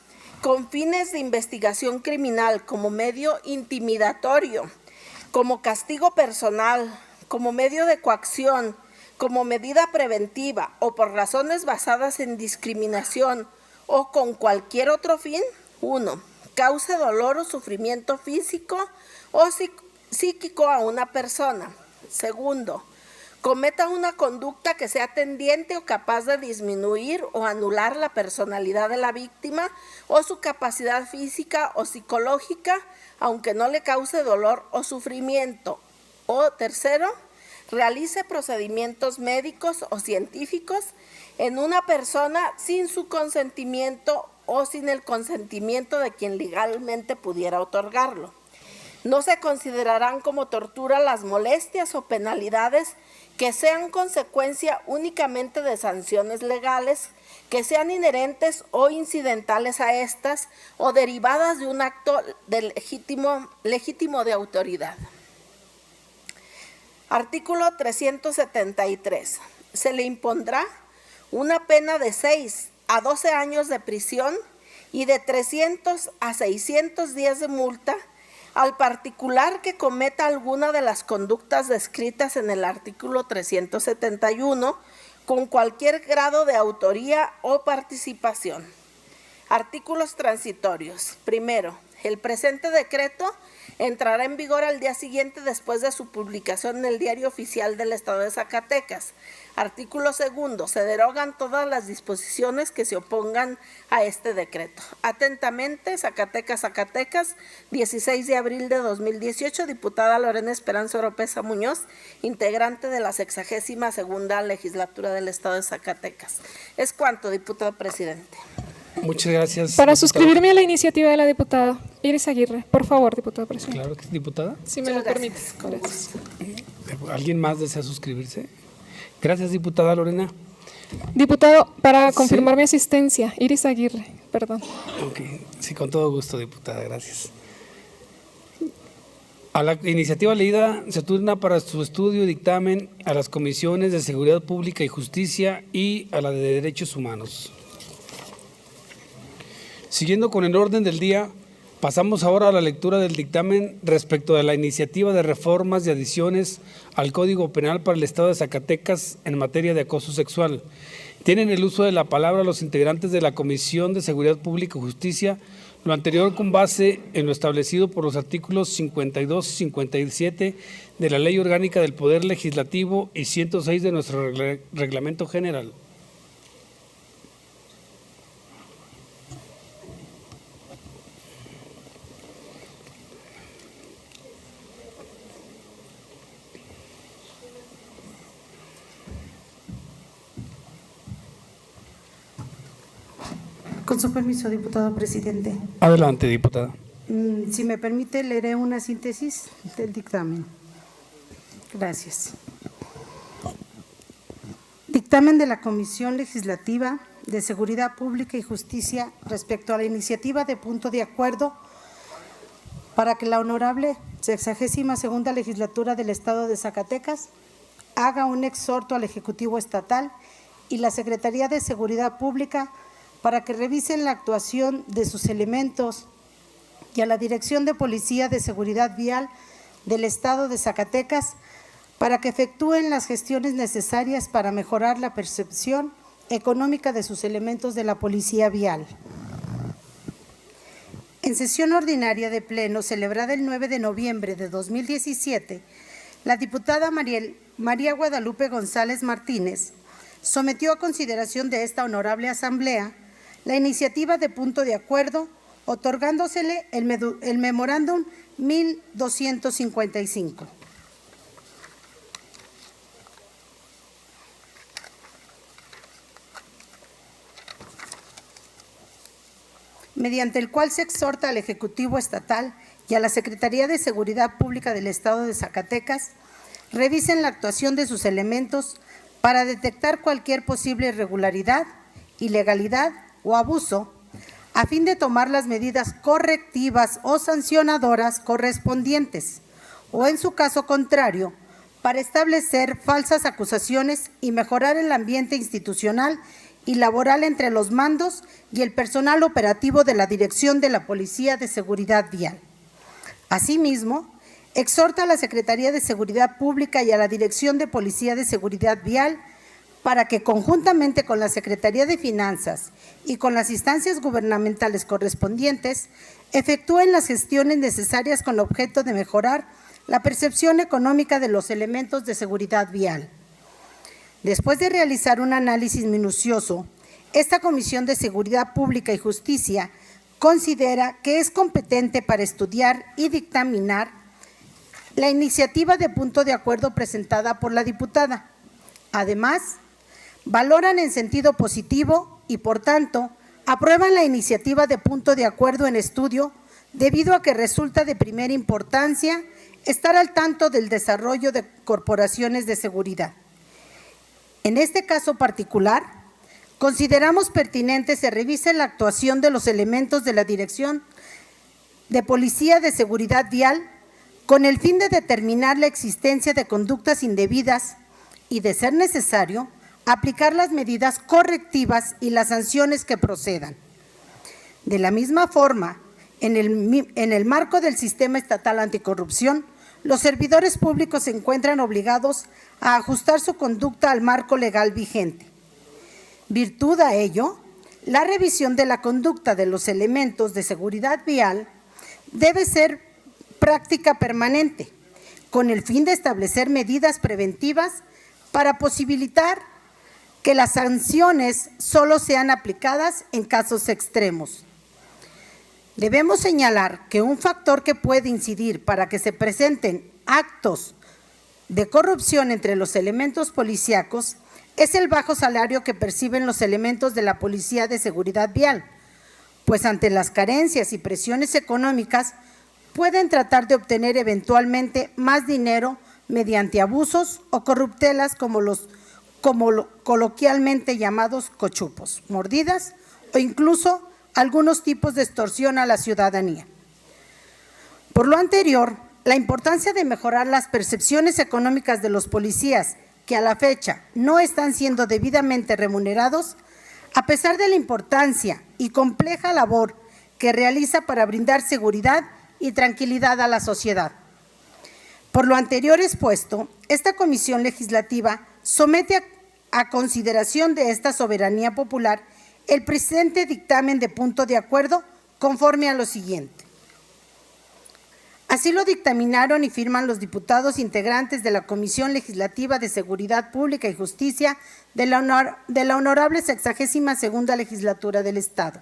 con fines de investigación criminal como medio intimidatorio, como castigo personal, como medio de coacción, como medida preventiva o por razones basadas en discriminación o con cualquier otro fin. 1. cause dolor o sufrimiento físico o psíquico a una persona. Segundo, cometa una conducta que sea tendiente o capaz de disminuir o anular la personalidad de la víctima o su capacidad física o psicológica, aunque no le cause dolor o sufrimiento. O tercero, realice procedimientos médicos o científicos en una persona sin su consentimiento o sin el consentimiento de quien legalmente pudiera otorgarlo. No se considerarán como tortura las molestias o penalidades que sean consecuencia únicamente de sanciones legales, que sean inherentes o incidentales a estas o derivadas de un acto legítimo de autoridad. Artículo 373. Se le impondrá una pena de 6 a 12 años de prisión y de 300 a 600 días de multa al particular que cometa alguna de las conductas descritas en el artículo 371 con cualquier grado de autoría o participación. Artículos transitorios. Primero, el presente decreto entrará en vigor al día siguiente después de su publicación en el Diario Oficial del Estado de Zacatecas. Artículo segundo, se derogan todas las disposiciones que se opongan a este decreto. Atentamente, Zacatecas, 16 de abril de 2018, diputada Lorena Esperanza Oropesa Muñoz, integrante de la 62ª Legislatura del Estado de Zacatecas. Es cuanto, diputado presidente. Muchas gracias. Para diputada. suscribirme a la iniciativa de la diputada Iris Aguirre. Por favor, diputado presidente. Claro que sí, diputada. Si me lo permite. Gracias. ¿Alguien más desea suscribirse? Gracias, diputada Lorena. Diputado, para confirmar mi asistencia, Iris Aguirre, perdón. Ok, sí, con todo gusto, diputada, gracias. A la iniciativa leída se turna para su estudio y dictamen a las comisiones de Seguridad Pública y Justicia y a la de Derechos Humanos. Siguiendo con el orden del día, pasamos ahora a la lectura del dictamen respecto a la iniciativa de reformas y adiciones al Código Penal para el Estado de Zacatecas en materia de acoso sexual. Tienen el uso de la palabra los integrantes de la Comisión de Seguridad Pública y Justicia, lo anterior con base en lo establecido por los artículos 52 y 57 de la Ley Orgánica del Poder Legislativo y 106 de nuestro Reglamento General. Con su permiso, diputado presidente. Adelante, diputada. Si me permite, leeré una síntesis del dictamen. Gracias. Dictamen de la Comisión Legislativa de Seguridad Pública y Justicia respecto a la iniciativa de punto de acuerdo para que la honorable 62ª Legislatura del Estado de Zacatecas haga un exhorto al Ejecutivo Estatal y la Secretaría de Seguridad Pública para que revisen la actuación de sus elementos y a la Dirección de Policía de Seguridad Vial del Estado de Zacatecas para que efectúen las gestiones necesarias para mejorar la percepción económica de sus elementos de la Policía Vial. En sesión ordinaria de Pleno celebrada el 9 de noviembre de 2017, la diputada María Guadalupe González Martínez sometió a consideración de esta honorable asamblea la iniciativa de punto de acuerdo, otorgándosele el memorándum 1255. Mediante el cual se exhorta al Ejecutivo Estatal y a la Secretaría de Seguridad Pública del Estado de Zacatecas revisen la actuación de sus elementos para detectar cualquier posible irregularidad, ilegalidad o abuso, a fin de tomar las medidas correctivas o sancionadoras correspondientes, o en su caso contrario, para establecer falsas acusaciones y mejorar el ambiente institucional y laboral entre los mandos y el personal operativo de la Dirección de la Policía de Seguridad Vial. Asimismo, exhorta a la Secretaría de Seguridad Pública y a la Dirección de Policía de Seguridad Vial para que conjuntamente con la Secretaría de Finanzas y con las instancias gubernamentales correspondientes efectúen las gestiones necesarias con objeto de mejorar la percepción económica de los elementos de seguridad vial. Después de realizar un análisis minucioso, esta Comisión de Seguridad Pública y Justicia considera que es competente para estudiar y dictaminar la iniciativa de punto de acuerdo presentada por la diputada. Además, valoran en sentido positivo y, por tanto, aprueban la iniciativa de punto de acuerdo en estudio debido a que resulta de primera importancia estar al tanto del desarrollo de corporaciones de seguridad. En este caso particular, consideramos pertinente se revise la actuación de los elementos de la Dirección de Policía de Seguridad Vial con el fin de determinar la existencia de conductas indebidas y, de ser necesario, aplicar las medidas correctivas y las sanciones que procedan. De la misma forma, en el marco del Sistema Estatal Anticorrupción, los servidores públicos se encuentran obligados a ajustar su conducta al marco legal vigente. Virtud a ello, la revisión de la conducta de los elementos de seguridad vial debe ser práctica permanente, con el fin de establecer medidas preventivas para posibilitar que las sanciones solo sean aplicadas en casos extremos. Debemos señalar que un factor que puede incidir para que se presenten actos de corrupción entre los elementos policíacos es el bajo salario que perciben los elementos de la Policía de Seguridad Vial, pues ante las carencias y presiones económicas pueden tratar de obtener eventualmente más dinero mediante abusos o corruptelas como coloquialmente llamados cochupos, mordidas o incluso algunos tipos de extorsión a la ciudadanía. Por lo anterior, la importancia de mejorar las percepciones económicas de los policías que a la fecha no están siendo debidamente remunerados, a pesar de la importancia y compleja labor que realiza para brindar seguridad y tranquilidad a la sociedad. Por lo anterior expuesto, esta Comisión Legislativa somete a consideración de esta soberanía popular el presente dictamen de punto de acuerdo conforme a lo siguiente. Así lo dictaminaron y firman los diputados integrantes de la Comisión Legislativa de Seguridad Pública y Justicia de la Honorable 62ª Legislatura del Estado.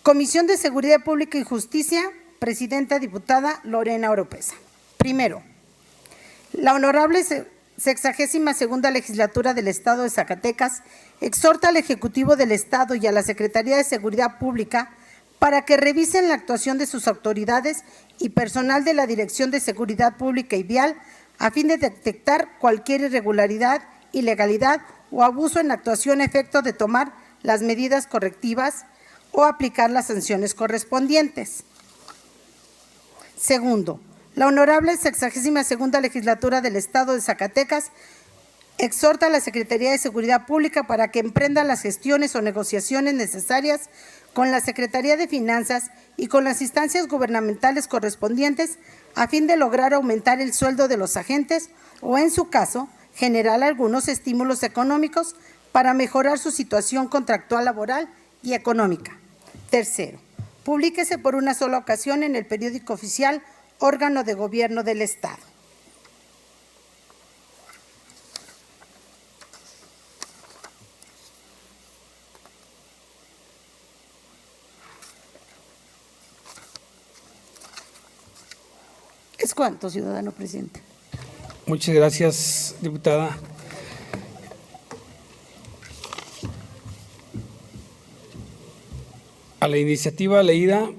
Comisión de Seguridad Pública y Justicia, presidenta diputada Lorena Oropesa. Primero, la Honorable 62ª Legislatura del Estado de Zacatecas exhorta al Ejecutivo del Estado y a la Secretaría de Seguridad Pública para que revisen la actuación de sus autoridades y personal de la Dirección de Seguridad Pública y Vial a fin de detectar cualquier irregularidad, ilegalidad o abuso en la actuación a efecto de tomar las medidas correctivas o aplicar las sanciones correspondientes. Segundo, la Honorable 62ª Legislatura del Estado de Zacatecas exhorta a la Secretaría de Seguridad Pública para que emprenda las gestiones o negociaciones necesarias con la Secretaría de Finanzas y con las instancias gubernamentales correspondientes a fin de lograr aumentar el sueldo de los agentes o, en su caso, generar algunos estímulos económicos para mejorar su situación contractual, laboral y económica. Tercero, publíquese por una sola ocasión en el periódico oficial, órgano de gobierno del Estado. ¿Es cuánto, ciudadano presidente? Muchas gracias, diputada. A la iniciativa leída,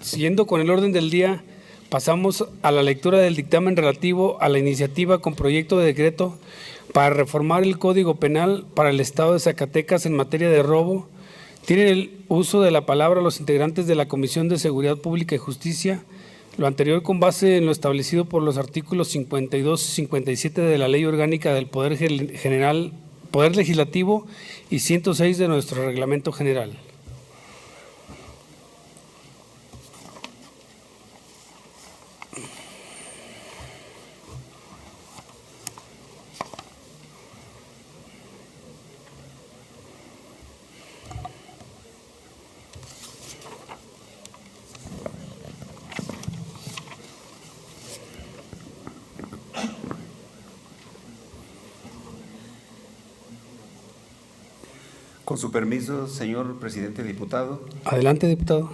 siguiendo con el orden del día, pasamos a la lectura del dictamen relativo a la iniciativa con proyecto de decreto para reformar el Código Penal para el Estado de Zacatecas en materia de robo. Tienen el uso de la palabra los integrantes de la Comisión de Seguridad Pública y Justicia, lo anterior con base en lo establecido por los artículos 52 y 57 de la Ley Orgánica del Poder Legislativo y 106 de nuestro Reglamento General. Con su permiso, señor presidente diputado. Adelante, diputado.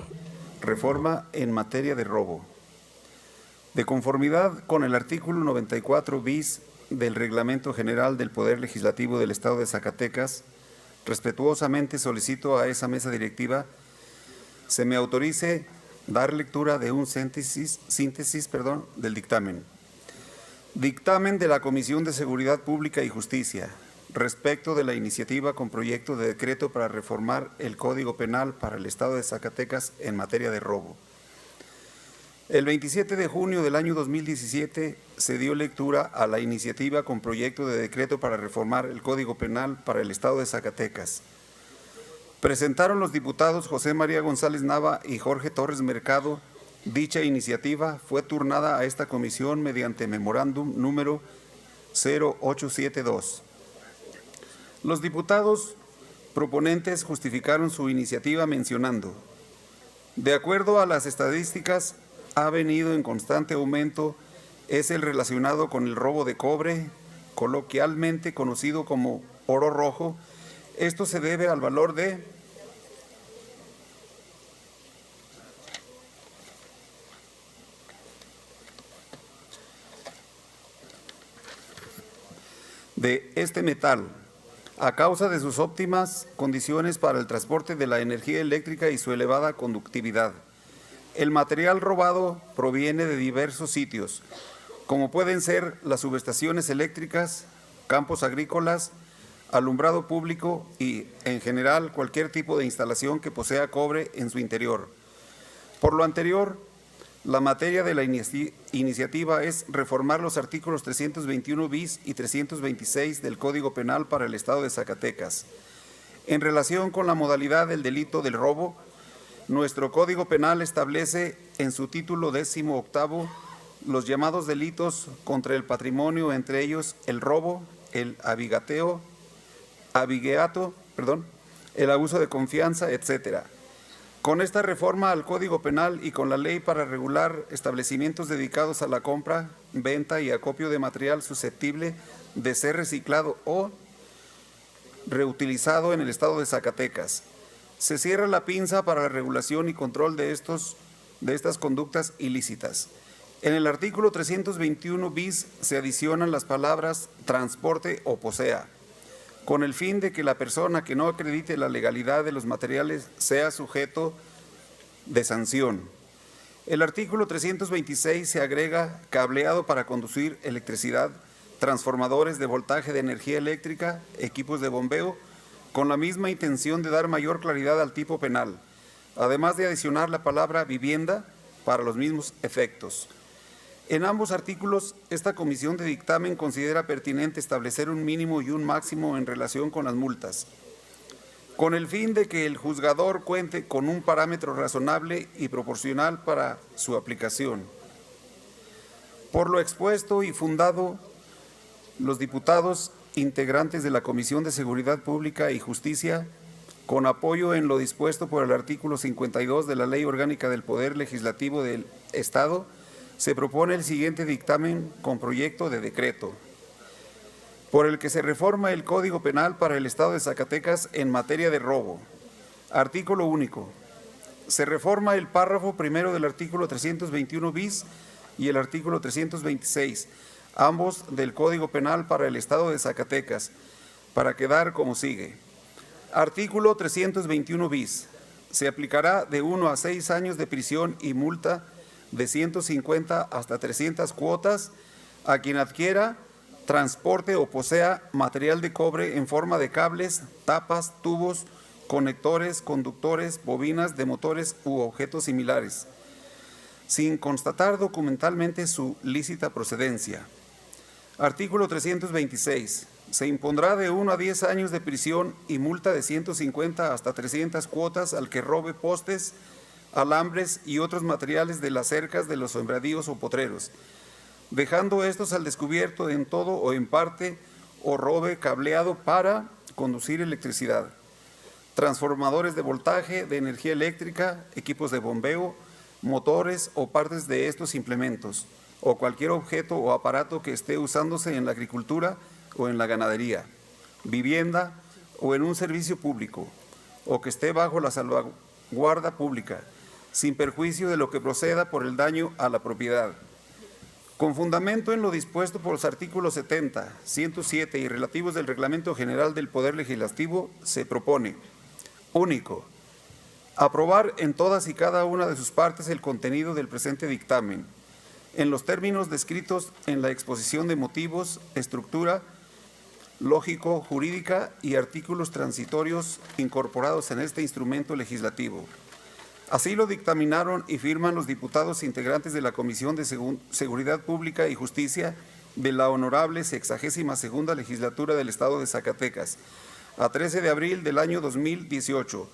Reforma en materia de robo. De conformidad con el artículo 94 bis del Reglamento General del Poder Legislativo del Estado de Zacatecas, respetuosamente solicito a esa mesa directiva se me autorice dar lectura de un síntesis del dictamen. Dictamen de la Comisión de Seguridad Pública y Justicia respecto de la iniciativa con proyecto de decreto para reformar el Código Penal para el Estado de Zacatecas en materia de robo. El 27 de junio del año 2017 se dio lectura a la iniciativa con proyecto de decreto para reformar el Código Penal para el Estado de Zacatecas. Presentaron los diputados José María González Nava y Jorge Torres Mercado. Dicha iniciativa fue turnada a esta comisión mediante memorándum número 0872. Los diputados proponentes justificaron su iniciativa mencionando: de acuerdo a las estadísticas, ha venido en constante aumento es el relacionado con el robo de cobre, coloquialmente conocido como oro rojo. Esto se debe al valor de este metal, a causa de sus óptimas condiciones para el transporte de la energía eléctrica y su elevada conductividad. El material robado proviene de diversos sitios, como pueden ser las subestaciones eléctricas, campos agrícolas, alumbrado público y, en general, cualquier tipo de instalación que posea cobre en su interior. Por lo anterior, la materia de la iniciativa es reformar los artículos 321 bis y 326 del Código Penal para el Estado de Zacatecas. En relación con la modalidad del delito del robo, nuestro Código Penal establece en su título 18º los llamados delitos contra el patrimonio, entre ellos el robo, el abigueato, el abuso de confianza, etc. Con esta reforma al Código Penal y con la ley para regular establecimientos dedicados a la compra, venta y acopio de material susceptible de ser reciclado o reutilizado en el Estado de Zacatecas, se cierra la pinza para la regulación y control de estas conductas ilícitas. En el artículo 321 bis se adicionan las palabras transporte o posea, con el fin de que la persona que no acredite la legalidad de los materiales sea sujeto de sanción. El artículo 326 se agrega cableado para conducir electricidad, transformadores de voltaje de energía eléctrica, equipos de bombeo, con la misma intención de dar mayor claridad al tipo penal, además de adicionar la palabra vivienda para los mismos efectos. En ambos artículos, esta comisión de dictamen considera pertinente establecer un mínimo y un máximo en relación con las multas, con el fin de que el juzgador cuente con un parámetro razonable y proporcional para su aplicación. Por lo expuesto y fundado, los diputados integrantes de la Comisión de Seguridad Pública y Justicia, con apoyo en lo dispuesto por el artículo 52 de la Ley Orgánica del Poder Legislativo del Estado, se propone el siguiente dictamen con proyecto de decreto, por el que se reforma el Código Penal para el Estado de Zacatecas en materia de robo. Artículo único. Se reforma el párrafo primero del artículo 321 bis y el artículo 326, ambos del Código Penal para el Estado de Zacatecas, para quedar como sigue. Artículo 321 bis. Se aplicará de 1 a 6 años de prisión y multa de 150 hasta 300 cuotas a quien adquiera, transporte o posea material de cobre en forma de cables, tapas, tubos, conectores, conductores, bobinas de motores u objetos similares, sin constatar documentalmente su lícita procedencia. Artículo 326. Se impondrá de 1 a 10 años de prisión y multa de 150 hasta 300 cuotas al que robe postes, alambres y otros materiales de las cercas de los sembradíos o potreros, dejando estos al descubierto en todo o en parte, o robe cableado para conducir electricidad, transformadores de voltaje de energía eléctrica, equipos de bombeo, motores o partes de estos implementos, o cualquier objeto o aparato que esté usándose en la agricultura o en la ganadería, vivienda o en un servicio público, o que esté bajo la salvaguarda pública, sin perjuicio de lo que proceda por el daño a la propiedad. Con fundamento en lo dispuesto por los artículos 70, 107 y relativos del Reglamento General del Poder Legislativo, se propone: único, aprobar en todas y cada una de sus partes el contenido del presente dictamen, en los términos descritos en la exposición de motivos, estructura lógico-jurídica y artículos transitorios incorporados en este instrumento legislativo. Así lo dictaminaron y firman los diputados integrantes de la Comisión de Seguridad Pública y Justicia de la Honorable 62ª Legislatura del Estado de Zacatecas, a 13 de abril del año 2018.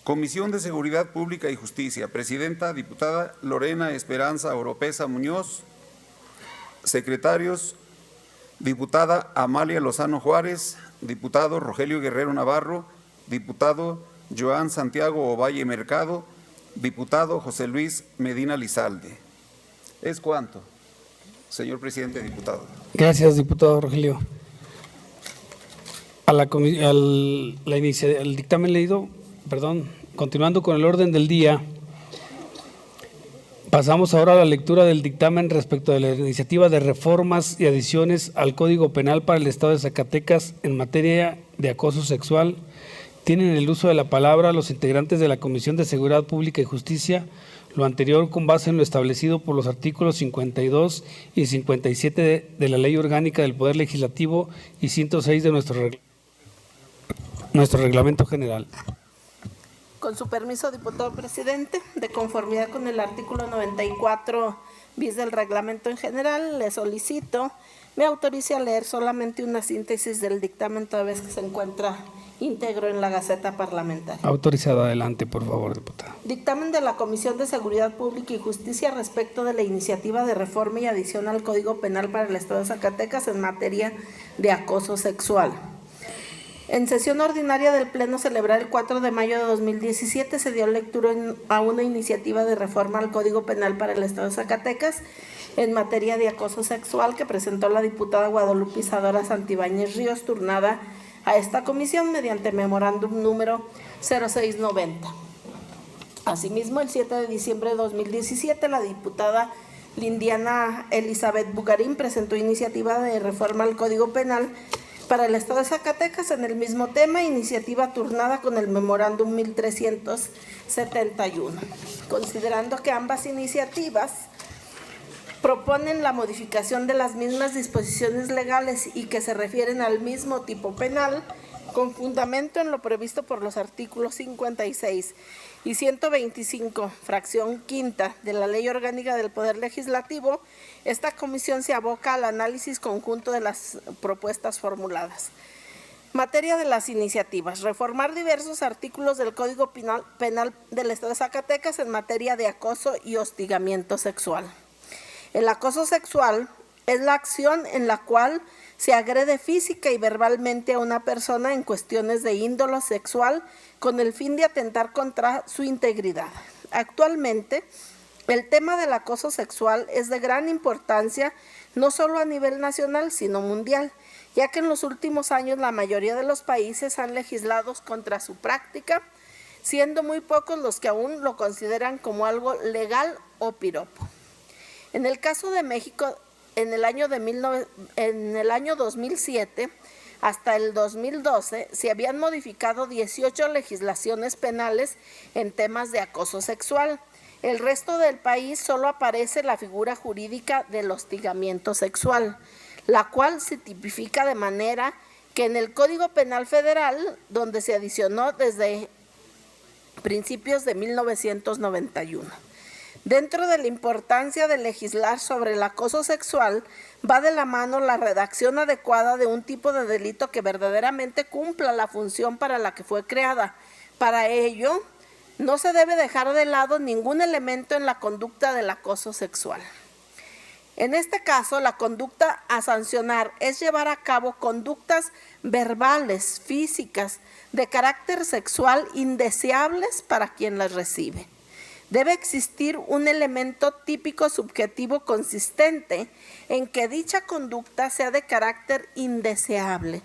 Comisión de Seguridad Pública y Justicia, presidenta, diputada Lorena Esperanza Oropesa Muñoz, secretarios, diputada Amalia Lozano Juárez, diputado Rogelio Guerrero Navarro, diputado Joan Santiago Ovalle Mercado, diputado José Luis Medina Lizalde. ¿Es cuánto, señor presidente, diputado? Gracias, diputado Rogelio. El dictamen leído, continuando con el orden del día, pasamos ahora a la lectura del dictamen respecto de la iniciativa de reformas y adiciones al Código Penal para el Estado de Zacatecas en materia de acoso sexual. Tienen el uso de la palabra los integrantes de la Comisión de Seguridad Pública y Justicia, lo anterior con base en lo establecido por los artículos 52 y 57 de la Ley Orgánica del Poder Legislativo y 106 de nuestro Reglamento General. Con su permiso, diputado presidente, de conformidad con el artículo 94 bis del reglamento en general, le solicito me autorice a leer solamente una síntesis del dictamen, toda vez que se encuentra íntegro en la Gaceta Parlamentaria. Autorizado, adelante, por favor, diputada. Dictamen de la Comisión de Seguridad Pública y Justicia respecto de la iniciativa de reforma y adición al Código Penal para el Estado de Zacatecas en materia de acoso sexual. En sesión ordinaria del Pleno celebrada el 4 de mayo de 2017 se dio lectura a una iniciativa de reforma al Código Penal para el Estado de Zacatecas en materia de acoso sexual que presentó la diputada Guadalupe Isadora Santibáñez Ríos, turnada a esta comisión mediante memorándum número 0690. Asimismo, el 7 de diciembre de 2017, la diputada Lindiana Elizabeth Bucarín presentó iniciativa de reforma al Código Penal para el Estado de Zacatecas en el mismo tema, iniciativa turnada con el memorándum 1371. Considerando que ambas iniciativas proponen la modificación de las mismas disposiciones legales y que se refieren al mismo tipo penal, con fundamento en lo previsto por los artículos 56 y 125, fracción quinta de la Ley Orgánica del Poder Legislativo, esta comisión se aboca al análisis conjunto de las propuestas formuladas. Materia de las iniciativas: reformar diversos artículos del Código Penal del Estado de Zacatecas en materia de acoso y hostigamiento sexual. El acoso sexual es la acción en la cual se agrede física y verbalmente a una persona en cuestiones de índole sexual con el fin de atentar contra su integridad. Actualmente, el tema del acoso sexual es de gran importancia, no solo a nivel nacional, sino mundial, ya que en los últimos años la mayoría de los países han legislado contra su práctica, siendo muy pocos los que aún lo consideran como algo legal o piropo. En el caso de México, en el año 2007 hasta el 2012 se habían modificado 18 legislaciones penales en temas de acoso sexual. El resto del país solo aparece la figura jurídica del hostigamiento sexual, la cual se tipifica de manera que en el Código Penal Federal, donde se adicionó desde principios de 1991. Dentro de la importancia de legislar sobre el acoso sexual, va de la mano la redacción adecuada de un tipo de delito que verdaderamente cumpla la función para la que fue creada. Para ello, no se debe dejar de lado ningún elemento en la conducta del acoso sexual. En este caso, la conducta a sancionar es llevar a cabo conductas verbales, físicas, de carácter sexual indeseables para quien las recibe. Debe existir un elemento típico subjetivo consistente en que dicha conducta sea de carácter indeseable.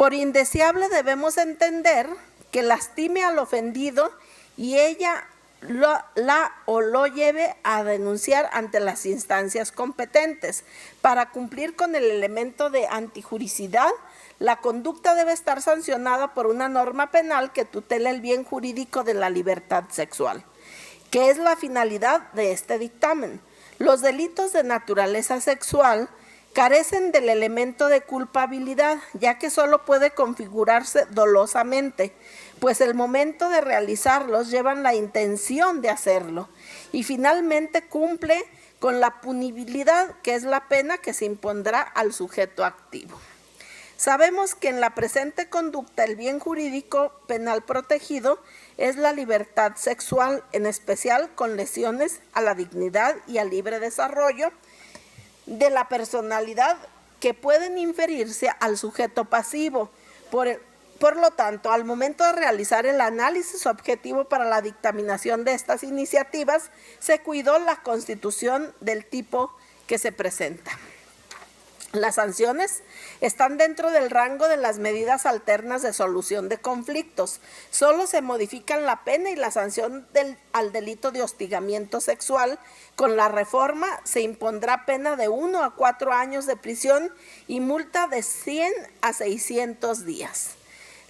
Por indeseable debemos entender que lastime al ofendido y ella lo lleve a denunciar ante las instancias competentes. Para cumplir con el elemento de antijuricidad, la conducta debe estar sancionada por una norma penal que tutela el bien jurídico de la libertad sexual, que es la finalidad de este dictamen. Los delitos de naturaleza sexual carecen del elemento de culpabilidad, ya que solo puede configurarse dolosamente, pues el momento de realizarlos llevan la intención de hacerlo y finalmente cumple con la punibilidad, que es la pena que se impondrá al sujeto activo. Sabemos que en la presente conducta el bien jurídico penal protegido es la libertad sexual, en especial con lesiones a la dignidad y al libre desarrollo de la personalidad que pueden inferirse al sujeto pasivo. Por lo tanto, al momento de realizar el análisis objetivo para la dictaminación de estas iniciativas, se cuidó la constitución del tipo que se presenta. Las sanciones están dentro del rango de las medidas alternas de solución de conflictos. Solo se modifican la pena y la sanción al delito de hostigamiento sexual. Con la reforma se impondrá pena de 1 a 4 años de prisión y multa de 100 a 600 días.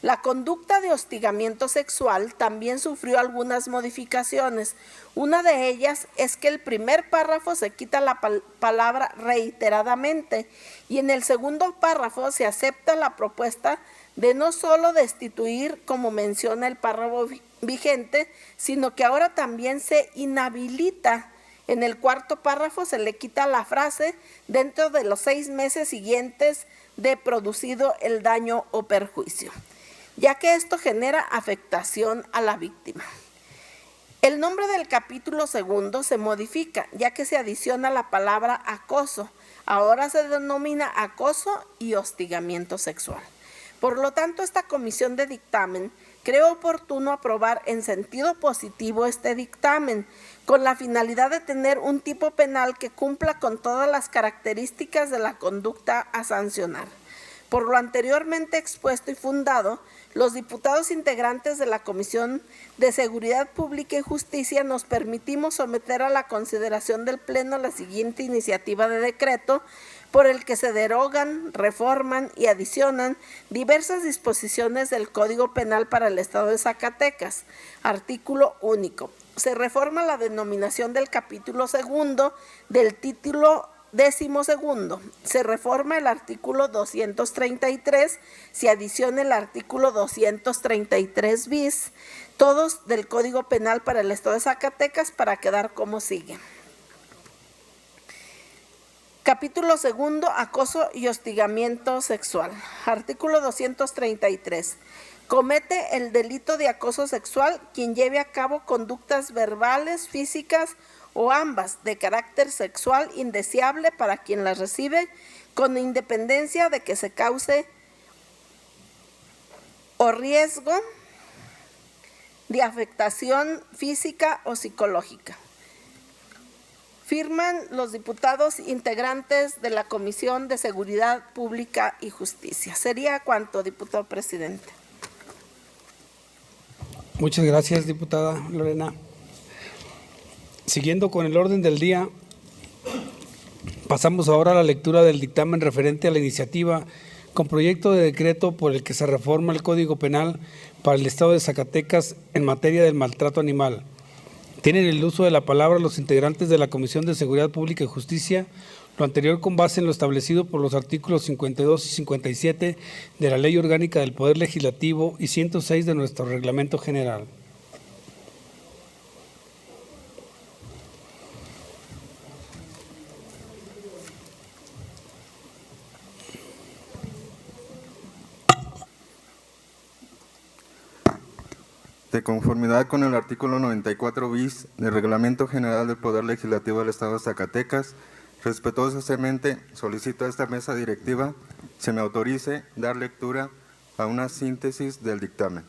La conducta de hostigamiento sexual también sufrió algunas modificaciones. Una de ellas es que el primer párrafo se quita la palabra reiteradamente y en el segundo párrafo se acepta la propuesta de no solo destituir, como menciona el párrafo vigente, sino que ahora también se inhabilita. En el cuarto párrafo se le quita la frase dentro de los 6 meses siguientes de producido el daño o perjuicio, ya que esto genera afectación a la víctima. El nombre del capítulo segundo se modifica, ya que se adiciona la palabra acoso. Ahora se denomina acoso y hostigamiento sexual. Por lo tanto, esta comisión de dictamen creo oportuno aprobar en sentido positivo este dictamen, con la finalidad de tener un tipo penal que cumpla con todas las características de la conducta a sancionar. Por lo anteriormente expuesto y fundado, los diputados integrantes de la Comisión de Seguridad Pública y Justicia nos permitimos someter a la consideración del Pleno la siguiente iniciativa de decreto por el que se derogan, reforman y adicionan diversas disposiciones del Código Penal para el Estado de Zacatecas. Artículo único. Se reforma la denominación del capítulo segundo del título 12º. Se reforma el artículo 233, se adiciona el artículo 233 bis, todos del Código Penal para el Estado de Zacatecas, para quedar como sigue. Capítulo segundo, acoso y hostigamiento sexual. Artículo 233. Comete el delito de acoso sexual quien lleve a cabo conductas verbales, físicas o ambas de carácter sexual indeseable para quien las recibe, con independencia de que se cause o riesgo de afectación física o psicológica. Firman los diputados integrantes de la Comisión de Seguridad Pública y Justicia. Sería cuanto, diputado presidente. Muchas gracias, diputada Lorena. Siguiendo con el orden del día, pasamos ahora a la lectura del dictamen referente a la iniciativa con proyecto de decreto por el que se reforma el Código Penal para el Estado de Zacatecas en materia del maltrato animal. Tienen el uso de la palabra los integrantes de la Comisión de Seguridad Pública y Justicia, lo anterior con base en lo establecido por los artículos 52 y 57 de la Ley Orgánica del Poder Legislativo y 106 de nuestro Reglamento General. De conformidad con el artículo 94 bis del Reglamento General del Poder Legislativo del Estado de Zacatecas, respetuosamente solicito a esta mesa directiva se me autorice dar lectura a una síntesis del dictamen.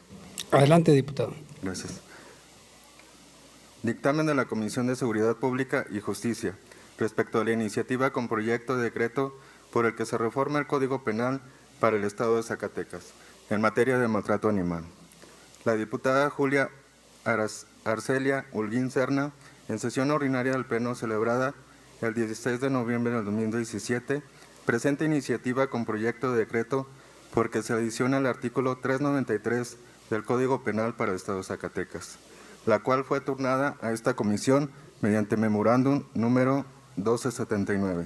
Adelante, diputado. Gracias. Dictamen de la Comisión de Seguridad Pública y Justicia respecto a la iniciativa con proyecto de decreto por el que se reforma el Código Penal para el Estado de Zacatecas en materia de maltrato animal. La diputada Julia Arcelia Holguín Serna, en sesión ordinaria del Pleno celebrada el 16 de noviembre del 2017, presenta iniciativa con proyecto de decreto porque se adiciona el artículo 393 del Código Penal para el Estado de Zacatecas, la cual fue turnada a esta comisión mediante memorándum número 1279.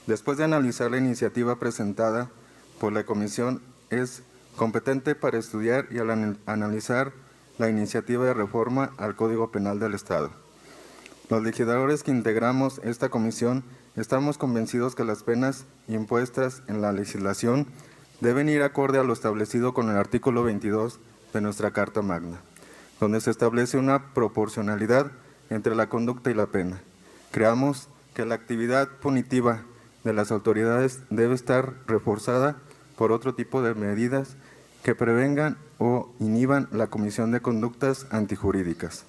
Después de analizar la iniciativa presentada por la comisión, es competente para estudiar y analizar la iniciativa de reforma al Código Penal del Estado. Los legisladores que integramos esta comisión estamos convencidos que las penas impuestas en la legislación deben ir acorde a lo establecido con el artículo 22 de nuestra Carta Magna, donde se establece una proporcionalidad entre la conducta y la pena. Creamos que la actividad punitiva de las autoridades debe estar reforzada por otro tipo de medidas que prevengan o inhiban la comisión de conductas antijurídicas.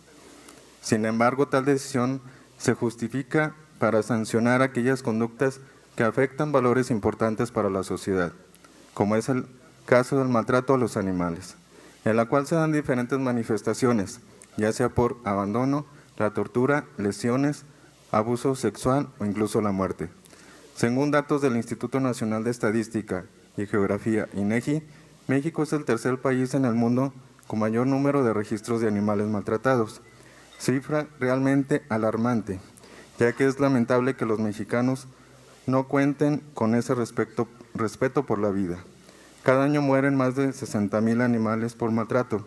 Sin embargo, tal decisión se justifica para sancionar aquellas conductas que afectan valores importantes para la sociedad, como es el caso del maltrato a los animales, en la cual se dan diferentes manifestaciones, ya sea por abandono, la tortura, lesiones, abuso sexual o incluso la muerte. Según datos del Instituto Nacional de Estadística y Geografía, INEGI, México es el tercer país en el mundo con mayor número de registros de animales maltratados, cifra realmente alarmante, ya que es lamentable que los mexicanos no cuenten con ese respeto por la vida. Cada año mueren más de 60,000 animales por maltrato.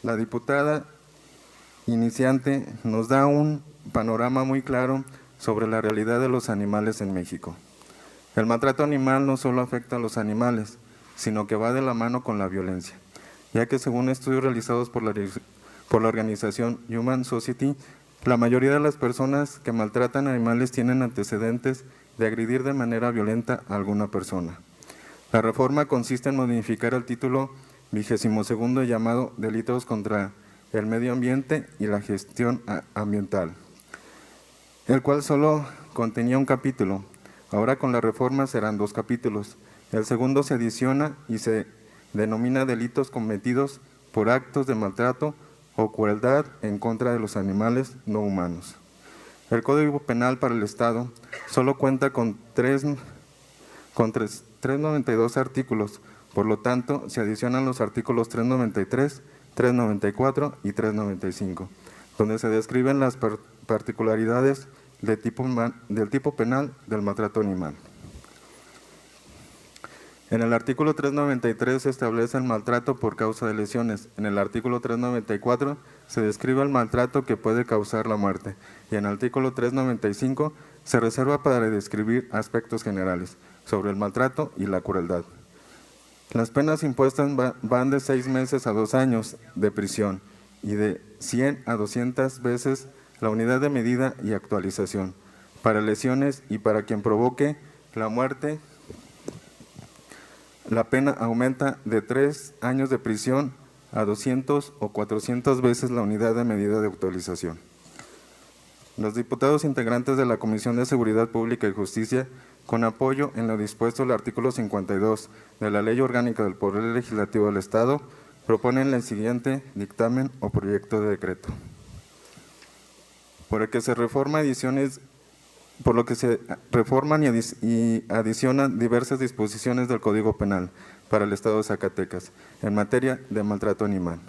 La diputada iniciante nos da un panorama muy claro sobre la realidad de los animales en México. El maltrato animal no solo afecta a los animales, sino que va de la mano con la violencia, ya que según estudios realizados por la organización Human Society, la mayoría de las personas que maltratan animales tienen antecedentes de agredir de manera violenta a alguna persona. La reforma consiste en modificar el título 22º llamado Delitos contra el Medio Ambiente y la Gestión Ambiental, el cual solo contenía un capítulo. Ahora con la reforma serán 2 capítulos. El segundo se adiciona y se denomina delitos cometidos por actos de maltrato o crueldad en contra de los animales no humanos. El Código Penal para el Estado solo cuenta con 392 artículos, por lo tanto se adicionan los artículos 393, 394 y 395, donde se describen las particularidades del tipo penal del maltrato animal. En el artículo 393 se establece el maltrato por causa de lesiones. En el artículo 394 se describe el maltrato que puede causar la muerte. Y en el artículo 395 se reserva para describir aspectos generales sobre el maltrato y la crueldad. Las penas impuestas van de 6 meses a 2 años de prisión y de 100 a 200 veces la unidad de medida y actualización. Para lesiones y para quien provoque la muerte, la pena aumenta de 3 años de prisión a 200 o 400 veces la unidad de medida de actualización. Los diputados integrantes de la Comisión de Seguridad Pública y Justicia, con apoyo en lo dispuesto el artículo 52 de la Ley Orgánica del Poder Legislativo del Estado, proponen el siguiente dictamen o proyecto de decreto. Por lo que se reforman y adicionan diversas disposiciones del Código Penal para el Estado de Zacatecas en materia de maltrato animal.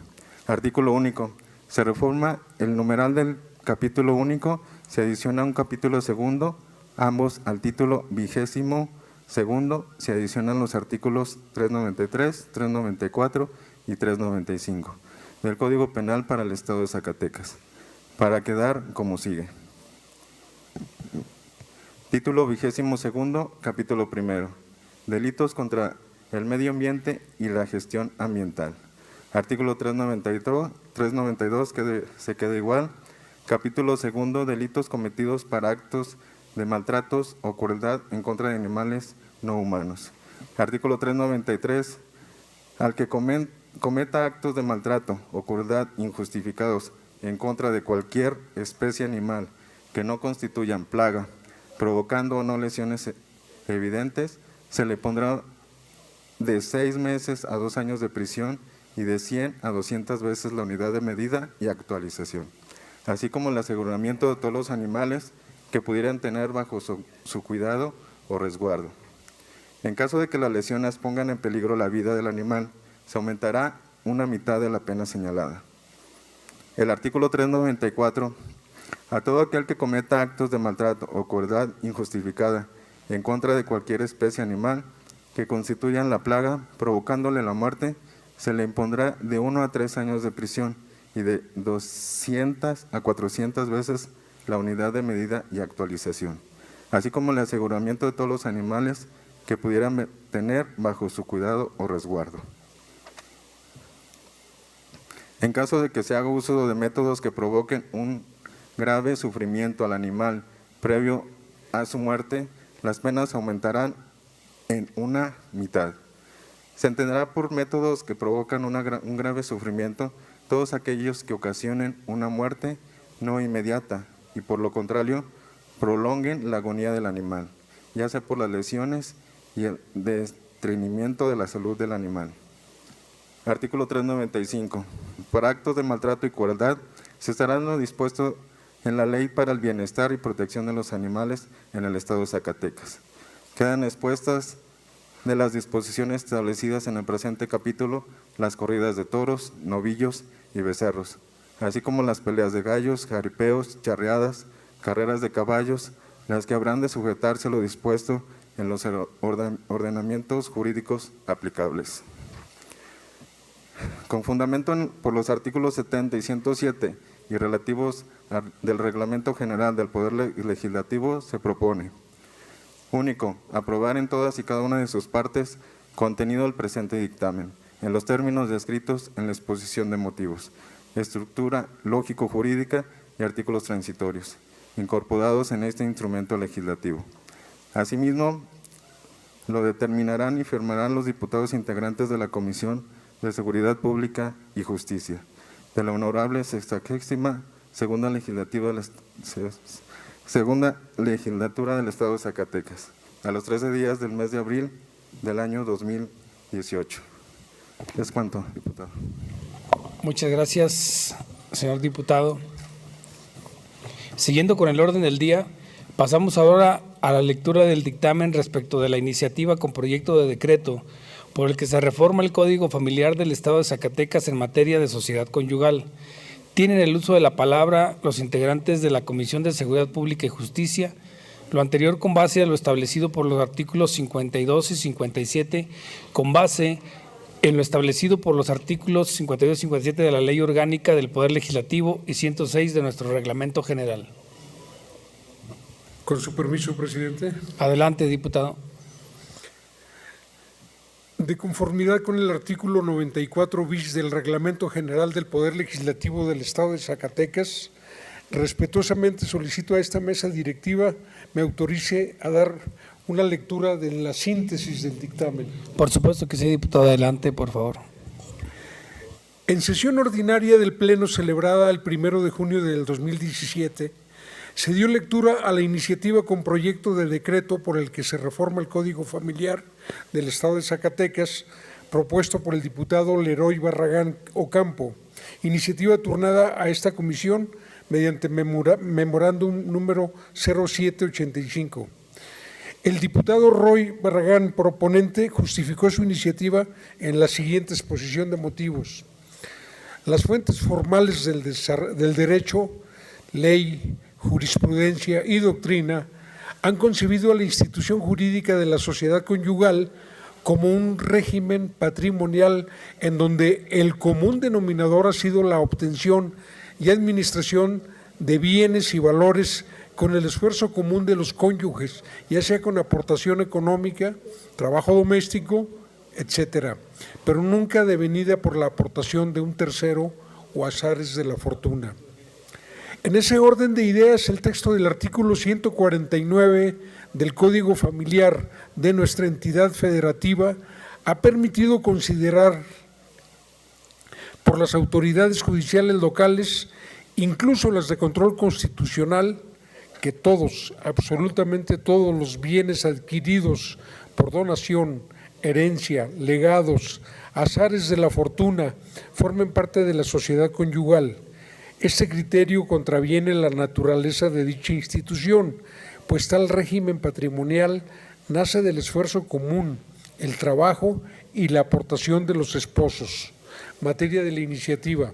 Artículo único. Se reforma el numeral del capítulo único, se adiciona un capítulo segundo, ambos al título 22º, se adicionan los artículos 393, 394 y 395 del Código Penal para el Estado de Zacatecas, para quedar como sigue. Título 22º, capítulo 1. Delitos contra el medio ambiente y la gestión ambiental. Artículo 392 que se queda igual. Capítulo 2, delitos cometidos para actos de maltratos o crueldad en contra de animales no humanos. Artículo 393. Al que cometa actos de maltrato o crueldad injustificados en contra de cualquier especie animal que no constituyan plaga, provocando o no lesiones evidentes, se le pondrá de 6 meses a 2 años de prisión y de 100 a 200 veces la unidad de medida y actualización, así como el aseguramiento de todos los animales que pudieran tener bajo su cuidado o resguardo. En caso de que las lesiones pongan en peligro la vida del animal, se aumentará una mitad de la pena señalada. El artículo 394, a todo aquel que cometa actos de maltrato o crueldad injustificada en contra de cualquier especie animal que constituyan la plaga, provocándole la muerte, se le impondrá de 1 a 3 años de prisión y de 200 a 400 veces la unidad de medida y actualización, así como el aseguramiento de todos los animales que pudieran tener bajo su cuidado o resguardo. En caso de que se haga uso de métodos que provoquen un grave sufrimiento al animal previo a su muerte, las penas aumentarán en una mitad. Se entenderá por métodos que provocan un grave sufrimiento todos aquellos que ocasionen una muerte no inmediata y por lo contrario prolonguen la agonía del animal, ya sea por las lesiones y el detrimento de la salud del animal. Artículo 395. Por actos de maltrato y crueldad se estará en lo dispuesto en la Ley para el Bienestar y Protección de los Animales en el Estado de Zacatecas. Quedan expuestas de las disposiciones establecidas en el presente capítulo las corridas de toros, novillos y becerros, así como las peleas de gallos, jaripeos, charreadas, carreras de caballos, las que habrán de sujetarse a lo dispuesto en los ordenamientos jurídicos aplicables. Con fundamento por los artículos 70 y 107 y relativos del Reglamento General del Poder Legislativo, se propone: único, aprobar en todas y cada una de sus partes contenido del presente dictamen, en los términos descritos en la exposición de motivos, estructura lógico-jurídica y artículos transitorios, incorporados en este instrumento legislativo. Asimismo, lo determinarán y firmarán los diputados integrantes de la Comisión de Seguridad Pública y Justicia, de la Honorable 62ª Segunda Legislatura del Estado de Zacatecas, a los 13 días del mes de abril del año 2018. ¿Es cuánto, diputado? Muchas gracias, señor diputado. Siguiendo con el orden del día, pasamos ahora a la lectura del dictamen respecto de la iniciativa con proyecto de decreto por el que se reforma el Código Familiar del Estado de Zacatecas en materia de sociedad conyugal. Tienen el uso de la palabra los integrantes de la Comisión de Seguridad Pública y Justicia, lo anterior con base a lo establecido por los artículos 52 y 57, con base en lo establecido por los artículos 52 y 57 de la Ley Orgánica del Poder Legislativo y 106 de nuestro Reglamento General. Con su permiso, presidente. Adelante, diputado. De conformidad con el artículo 94 bis del Reglamento General del Poder Legislativo del Estado de Zacatecas, respetuosamente solicito a esta mesa directiva me autorice a dar una lectura de la síntesis del dictamen. Por supuesto que sí, diputado. Adelante, por favor. En sesión ordinaria del Pleno celebrada el 1 de junio del 2017, se dio lectura a la iniciativa con proyecto de decreto por el que se reforma el Código Familiar del Estado de Zacatecas, propuesto por el diputado Leroy Barragán Ocampo, iniciativa turnada a esta comisión mediante memorándum número 0785. El diputado Roy Barragán, proponente, justificó su iniciativa en la siguiente exposición de motivos. Las fuentes formales del derecho, ley, jurisprudencia y doctrina han concebido a la institución jurídica de la sociedad conyugal como un régimen patrimonial en donde el común denominador ha sido la obtención y administración de bienes y valores con el esfuerzo común de los cónyuges, ya sea con aportación económica, trabajo doméstico, etcétera, pero nunca devenida por la aportación de un tercero o azares de la fortuna. En ese orden de ideas, el texto del artículo 149 del Código Familiar de nuestra entidad federativa ha permitido considerar por las autoridades judiciales locales, incluso las de control constitucional, que todos, absolutamente todos los bienes adquiridos por donación, herencia, legados, azares de la fortuna, formen parte de la sociedad conyugal. Este criterio contraviene la naturaleza de dicha institución, pues tal régimen patrimonial nace del esfuerzo común, el trabajo y la aportación de los esposos. Materia de la iniciativa: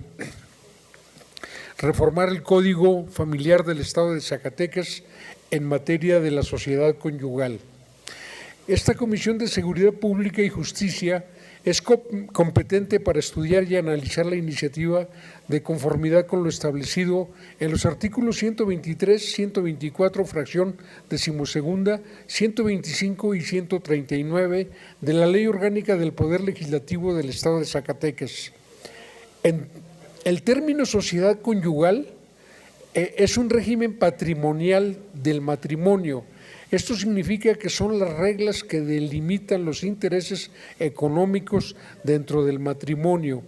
reformar el Código Familiar del Estado de Zacatecas en materia de la sociedad conyugal. Esta Comisión de Seguridad Pública y Justicia es competente para estudiar y analizar la iniciativa de conformidad con lo establecido en los artículos 123, 124, fracción 12ª, 125 y 139 de la Ley Orgánica del Poder Legislativo del Estado de Zacatecas. El término sociedad conyugal es un régimen patrimonial del matrimonio. Esto significa que son las reglas que delimitan los intereses económicos dentro del matrimonio.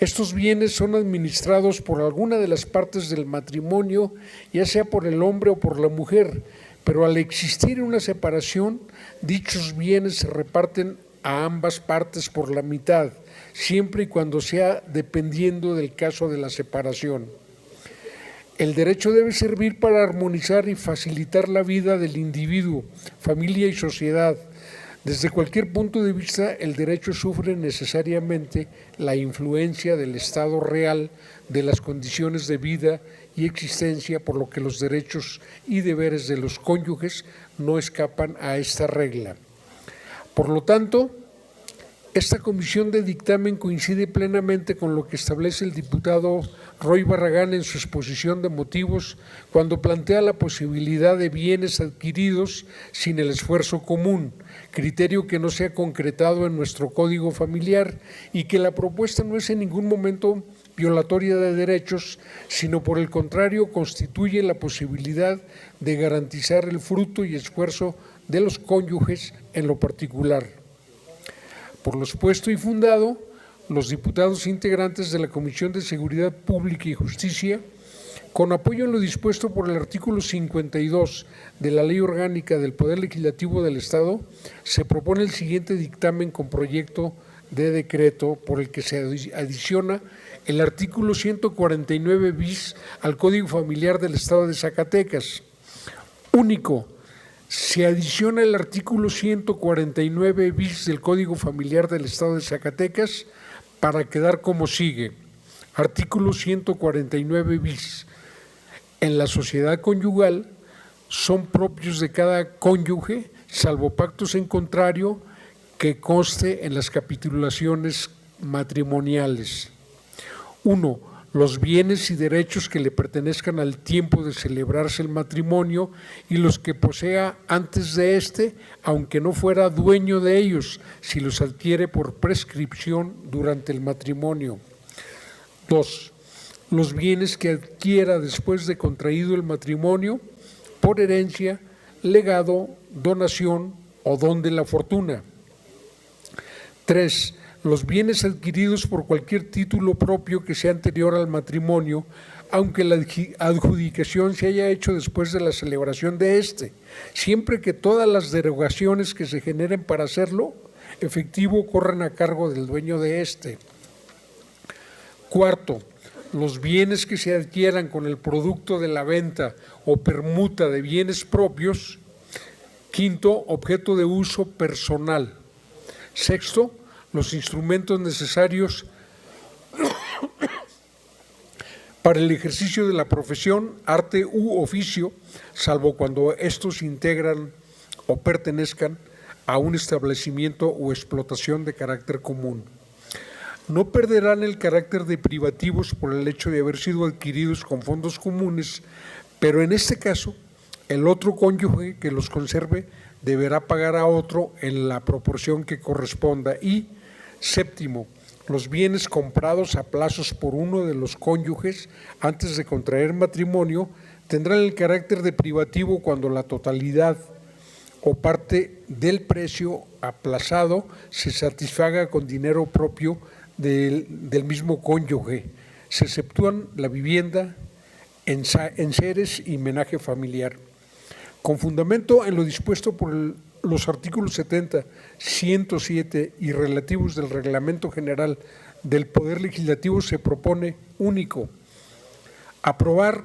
Estos bienes son administrados por alguna de las partes del matrimonio, ya sea por el hombre o por la mujer, pero al existir una separación, dichos bienes se reparten a ambas partes por la mitad, siempre y cuando sea dependiendo del caso de la separación. El derecho debe servir para armonizar y facilitar la vida del individuo, familia y sociedad. Desde cualquier punto de vista, el derecho sufre necesariamente la influencia del estado real de las condiciones de vida y existencia, por lo que los derechos y deberes de los cónyuges no escapan a esta regla. Por lo tanto, esta comisión de dictamen coincide plenamente con lo que establece el diputado Roy Barragán en su exposición de motivos cuando plantea la posibilidad de bienes adquiridos sin el esfuerzo común, criterio que no se ha concretado en nuestro Código Familiar y que la propuesta no es en ningún momento violatoria de derechos, sino por el contrario constituye la posibilidad de garantizar el fruto y esfuerzo de los cónyuges en lo particular. Por lo expuesto y fundado, los diputados integrantes de la Comisión de Seguridad Pública y Justicia, con apoyo en lo dispuesto por el artículo 52 de la Ley Orgánica del Poder Legislativo del Estado, se propone el siguiente dictamen con proyecto de decreto por el que se adiciona el artículo 149 bis al Código Familiar del Estado de Zacatecas. Único. Se adiciona el artículo 149 bis del Código Familiar del Estado de Zacatecas para quedar como sigue. Artículo 149 bis. En la sociedad conyugal son propios de cada cónyuge, salvo pactos en contrario que conste en las capitulaciones matrimoniales. 1. Los bienes y derechos que le pertenezcan al tiempo de celebrarse el matrimonio y los que posea antes de éste, aunque no fuera dueño de ellos, si los adquiere por prescripción durante el matrimonio. 2. Los bienes que adquiera después de contraído el matrimonio por herencia, legado, donación o don de la fortuna. 3. Los bienes adquiridos por cualquier título propio que sea anterior al matrimonio, aunque la adjudicación se haya hecho después de la celebración de éste, siempre que todas las derogaciones que se generen para hacerlo efectivo corren a cargo del dueño de éste. 4. Los bienes que se adquieran con el producto de la venta o permuta de bienes propios. 5. Objeto de uso personal. 6. Los instrumentos necesarios para el ejercicio de la profesión, arte u oficio, salvo cuando estos integran o pertenezcan a un establecimiento o explotación de carácter común. No perderán el carácter de privativos por el hecho de haber sido adquiridos con fondos comunes, pero en este caso, el otro cónyuge que los conserve deberá pagar a otro en la proporción que corresponda. Y 7. Los bienes comprados a plazos por uno de los cónyuges antes de contraer matrimonio tendrán el carácter de privativo cuando la totalidad o parte del precio aplazado se satisfaga con dinero propio del mismo cónyuge. Se exceptúan la vivienda, enseres y menaje familiar. Con fundamento en lo dispuesto por el los artículos 70, 107 y relativos del Reglamento General del Poder Legislativo, se propone único: aprobar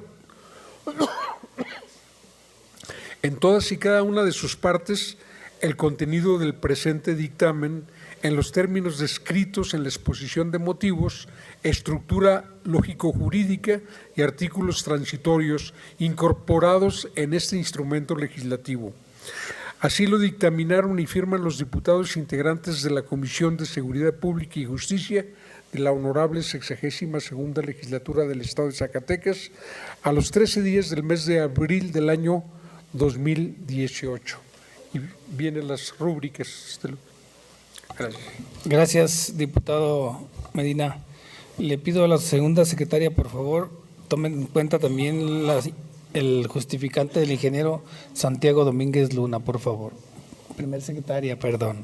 en todas y cada una de sus partes el contenido del presente dictamen en los términos descritos en la exposición de motivos, estructura lógico-jurídica y artículos transitorios incorporados en este instrumento legislativo. Así lo dictaminaron y firman los diputados integrantes de la Comisión de Seguridad Pública y Justicia de la Honorable 62ª Legislatura del Estado de Zacatecas a los 13 días del mes de abril del año 2018. Y vienen las rúbricas. Gracias. Gracias, diputado Medina. Le pido a la segunda secretaria, por favor, tomen en cuenta también el justificante del ingeniero Santiago Domínguez Luna, por favor. Primer secretaria, perdón.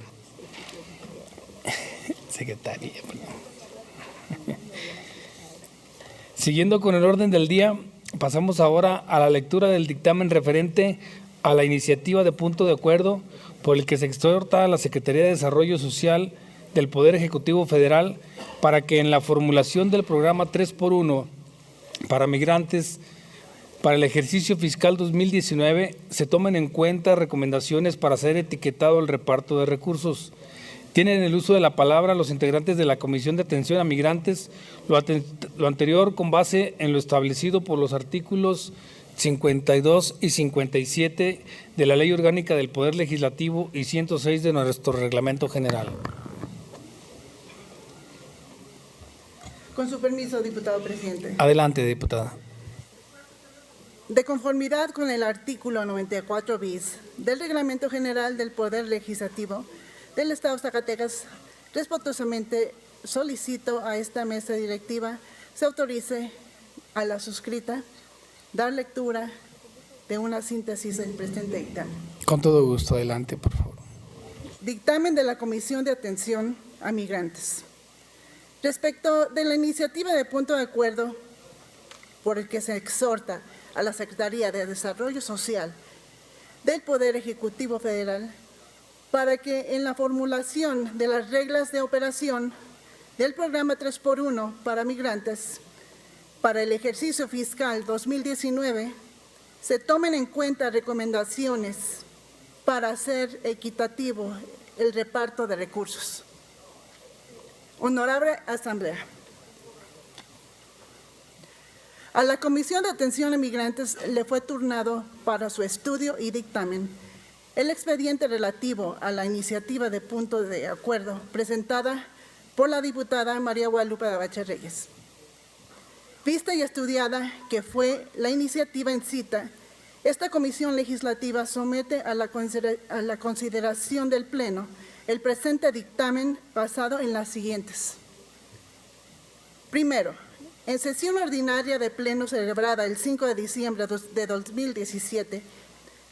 Secretaria, perdón. Siguiendo con el orden del día, pasamos ahora a la lectura del dictamen referente a la iniciativa de punto de acuerdo por el que se exhorta a la Secretaría de Desarrollo Social del Poder Ejecutivo Federal para que en la formulación del programa 3x1 para migrantes para el ejercicio fiscal 2019 se tomen en cuenta recomendaciones para ser etiquetado el reparto de recursos. Tienen el uso de la palabra los integrantes de la Comisión de Atención a Migrantes, lo anterior con base en lo establecido por los artículos 52 y 57 de la Ley Orgánica del Poder Legislativo y 106 de nuestro Reglamento General. Con su permiso, diputado presidente. Adelante, diputada. De conformidad con el artículo 94 bis del Reglamento General del Poder Legislativo del Estado de Zacatecas, respetuosamente solicito a esta mesa directiva se autorice a la suscrita dar lectura de una síntesis del presente dictamen. Con todo gusto, adelante, por favor. Dictamen de la Comisión de Atención a Migrantes. Respecto de la iniciativa de punto de acuerdo por el que se exhorta a la Secretaría de Desarrollo Social del Poder Ejecutivo Federal para que en la formulación de las reglas de operación del programa 3x1 para migrantes para el ejercicio fiscal 2019 se tomen en cuenta recomendaciones para hacer equitativo el reparto de recursos. Honorable Asamblea. A la Comisión de Atención a Migrantes le fue turnado para su estudio y dictamen el expediente relativo a la iniciativa de punto de acuerdo presentada por la diputada María Guadalupe de Bache Reyes. Vista y estudiada que fue la iniciativa en cita, esta comisión legislativa somete a la consideración del Pleno el presente dictamen basado en las siguientes. Primero, en sesión ordinaria de Pleno celebrada el 5 de diciembre de 2017,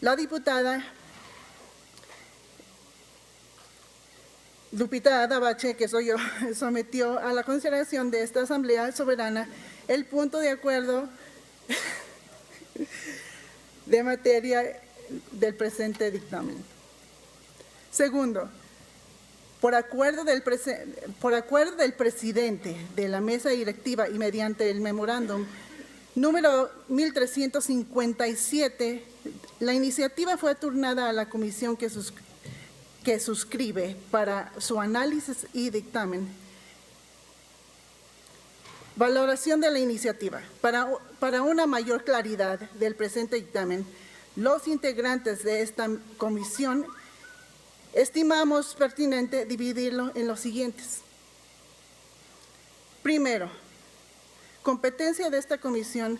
la diputada Lupita Dabache, que soy yo, sometió a la consideración de esta Asamblea Soberana el punto de acuerdo de materia del presente dictamen. Segundo, por acuerdo del presidente de la mesa directiva y mediante el memorándum número 1357, la iniciativa fue turnada a la comisión que suscribe para su análisis y dictamen. Valoración de la iniciativa. Para una mayor claridad del presente dictamen, los integrantes de esta comisión estimamos pertinente dividirlo en los siguientes. Primero, competencia de esta Comisión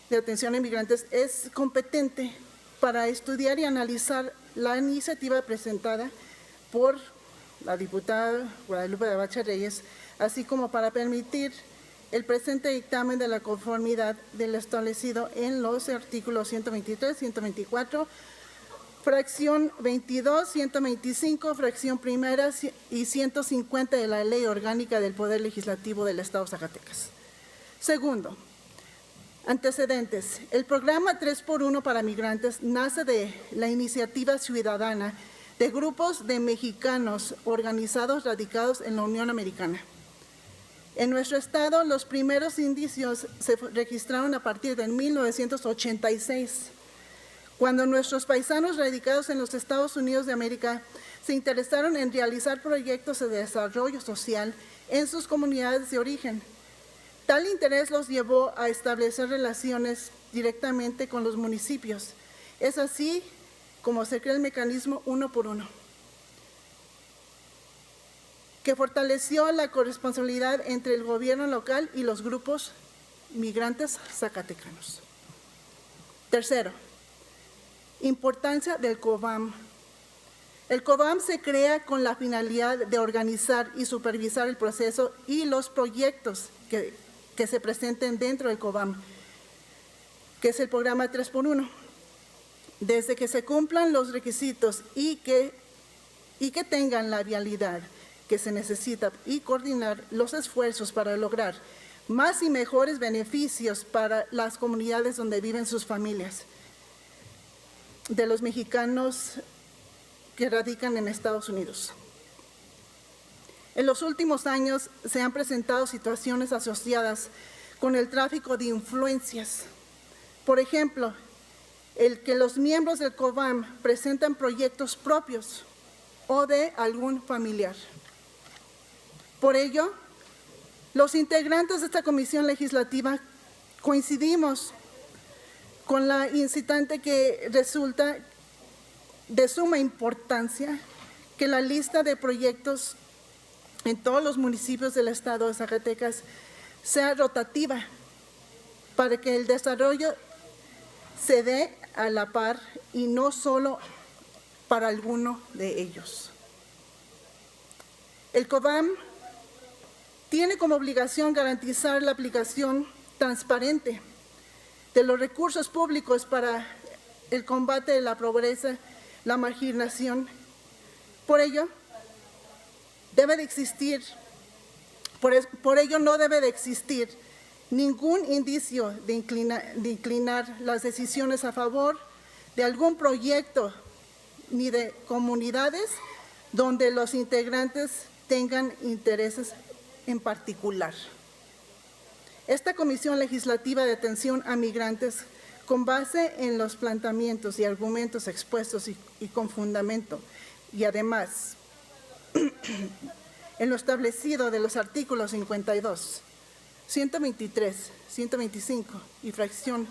de Atención a Inmigrantes es competente para estudiar y analizar la iniciativa presentada por la diputada Guadalupe de Bache Reyes, así como para permitir el presente dictamen de la conformidad del establecido en los artículos 123, 124, fracción 22, 125, fracción primera y 150 de la Ley Orgánica del Poder Legislativo del Estado de Zacatecas. Segundo, antecedentes. El programa 3x1 para migrantes nace de la iniciativa ciudadana de grupos de mexicanos organizados radicados en la Unión Americana. En nuestro estado, los primeros indicios se registraron a partir de 1986, cuando nuestros paisanos radicados en los Estados Unidos de América se interesaron en realizar proyectos de desarrollo social en sus comunidades de origen. Tal interés los llevó a establecer relaciones directamente con los municipios. Es así como se crea el mecanismo 1 por 1, que fortaleció la corresponsabilidad entre el gobierno local y los grupos migrantes zacatecanos. Tercero, importancia del COBAM. El COBAM se crea con la finalidad de organizar y supervisar el proceso y los proyectos que se presenten dentro del COBAM, que es el programa 3x1. Desde que se cumplan los requisitos y que tengan la vialidad que se necesita y coordinar los esfuerzos para lograr más y mejores beneficios para las comunidades donde viven sus familias, de los mexicanos que radican en Estados Unidos. En los últimos años se han presentado situaciones asociadas con el tráfico de influencias. Por ejemplo, el que los miembros del COBAM presentan proyectos propios o de algún familiar. Por ello, los integrantes de esta comisión legislativa coincidimos con la incitante que resulta de suma importancia que la lista de proyectos en todos los municipios del estado de Zacatecas sea rotativa para que el desarrollo se dé a la par y no solo para alguno de ellos. El COBAM tiene como obligación garantizar la aplicación transparente de los recursos públicos para el combate de la pobreza, la marginación. Por ello, no debe de existir ningún indicio de inclinar las decisiones a favor de algún proyecto ni de comunidades donde los integrantes tengan intereses en particular. Esta Comisión Legislativa de Atención a Migrantes, con base en los planteamientos y argumentos expuestos y con fundamento, y además en lo establecido de los artículos 52, 123, 125 y fracción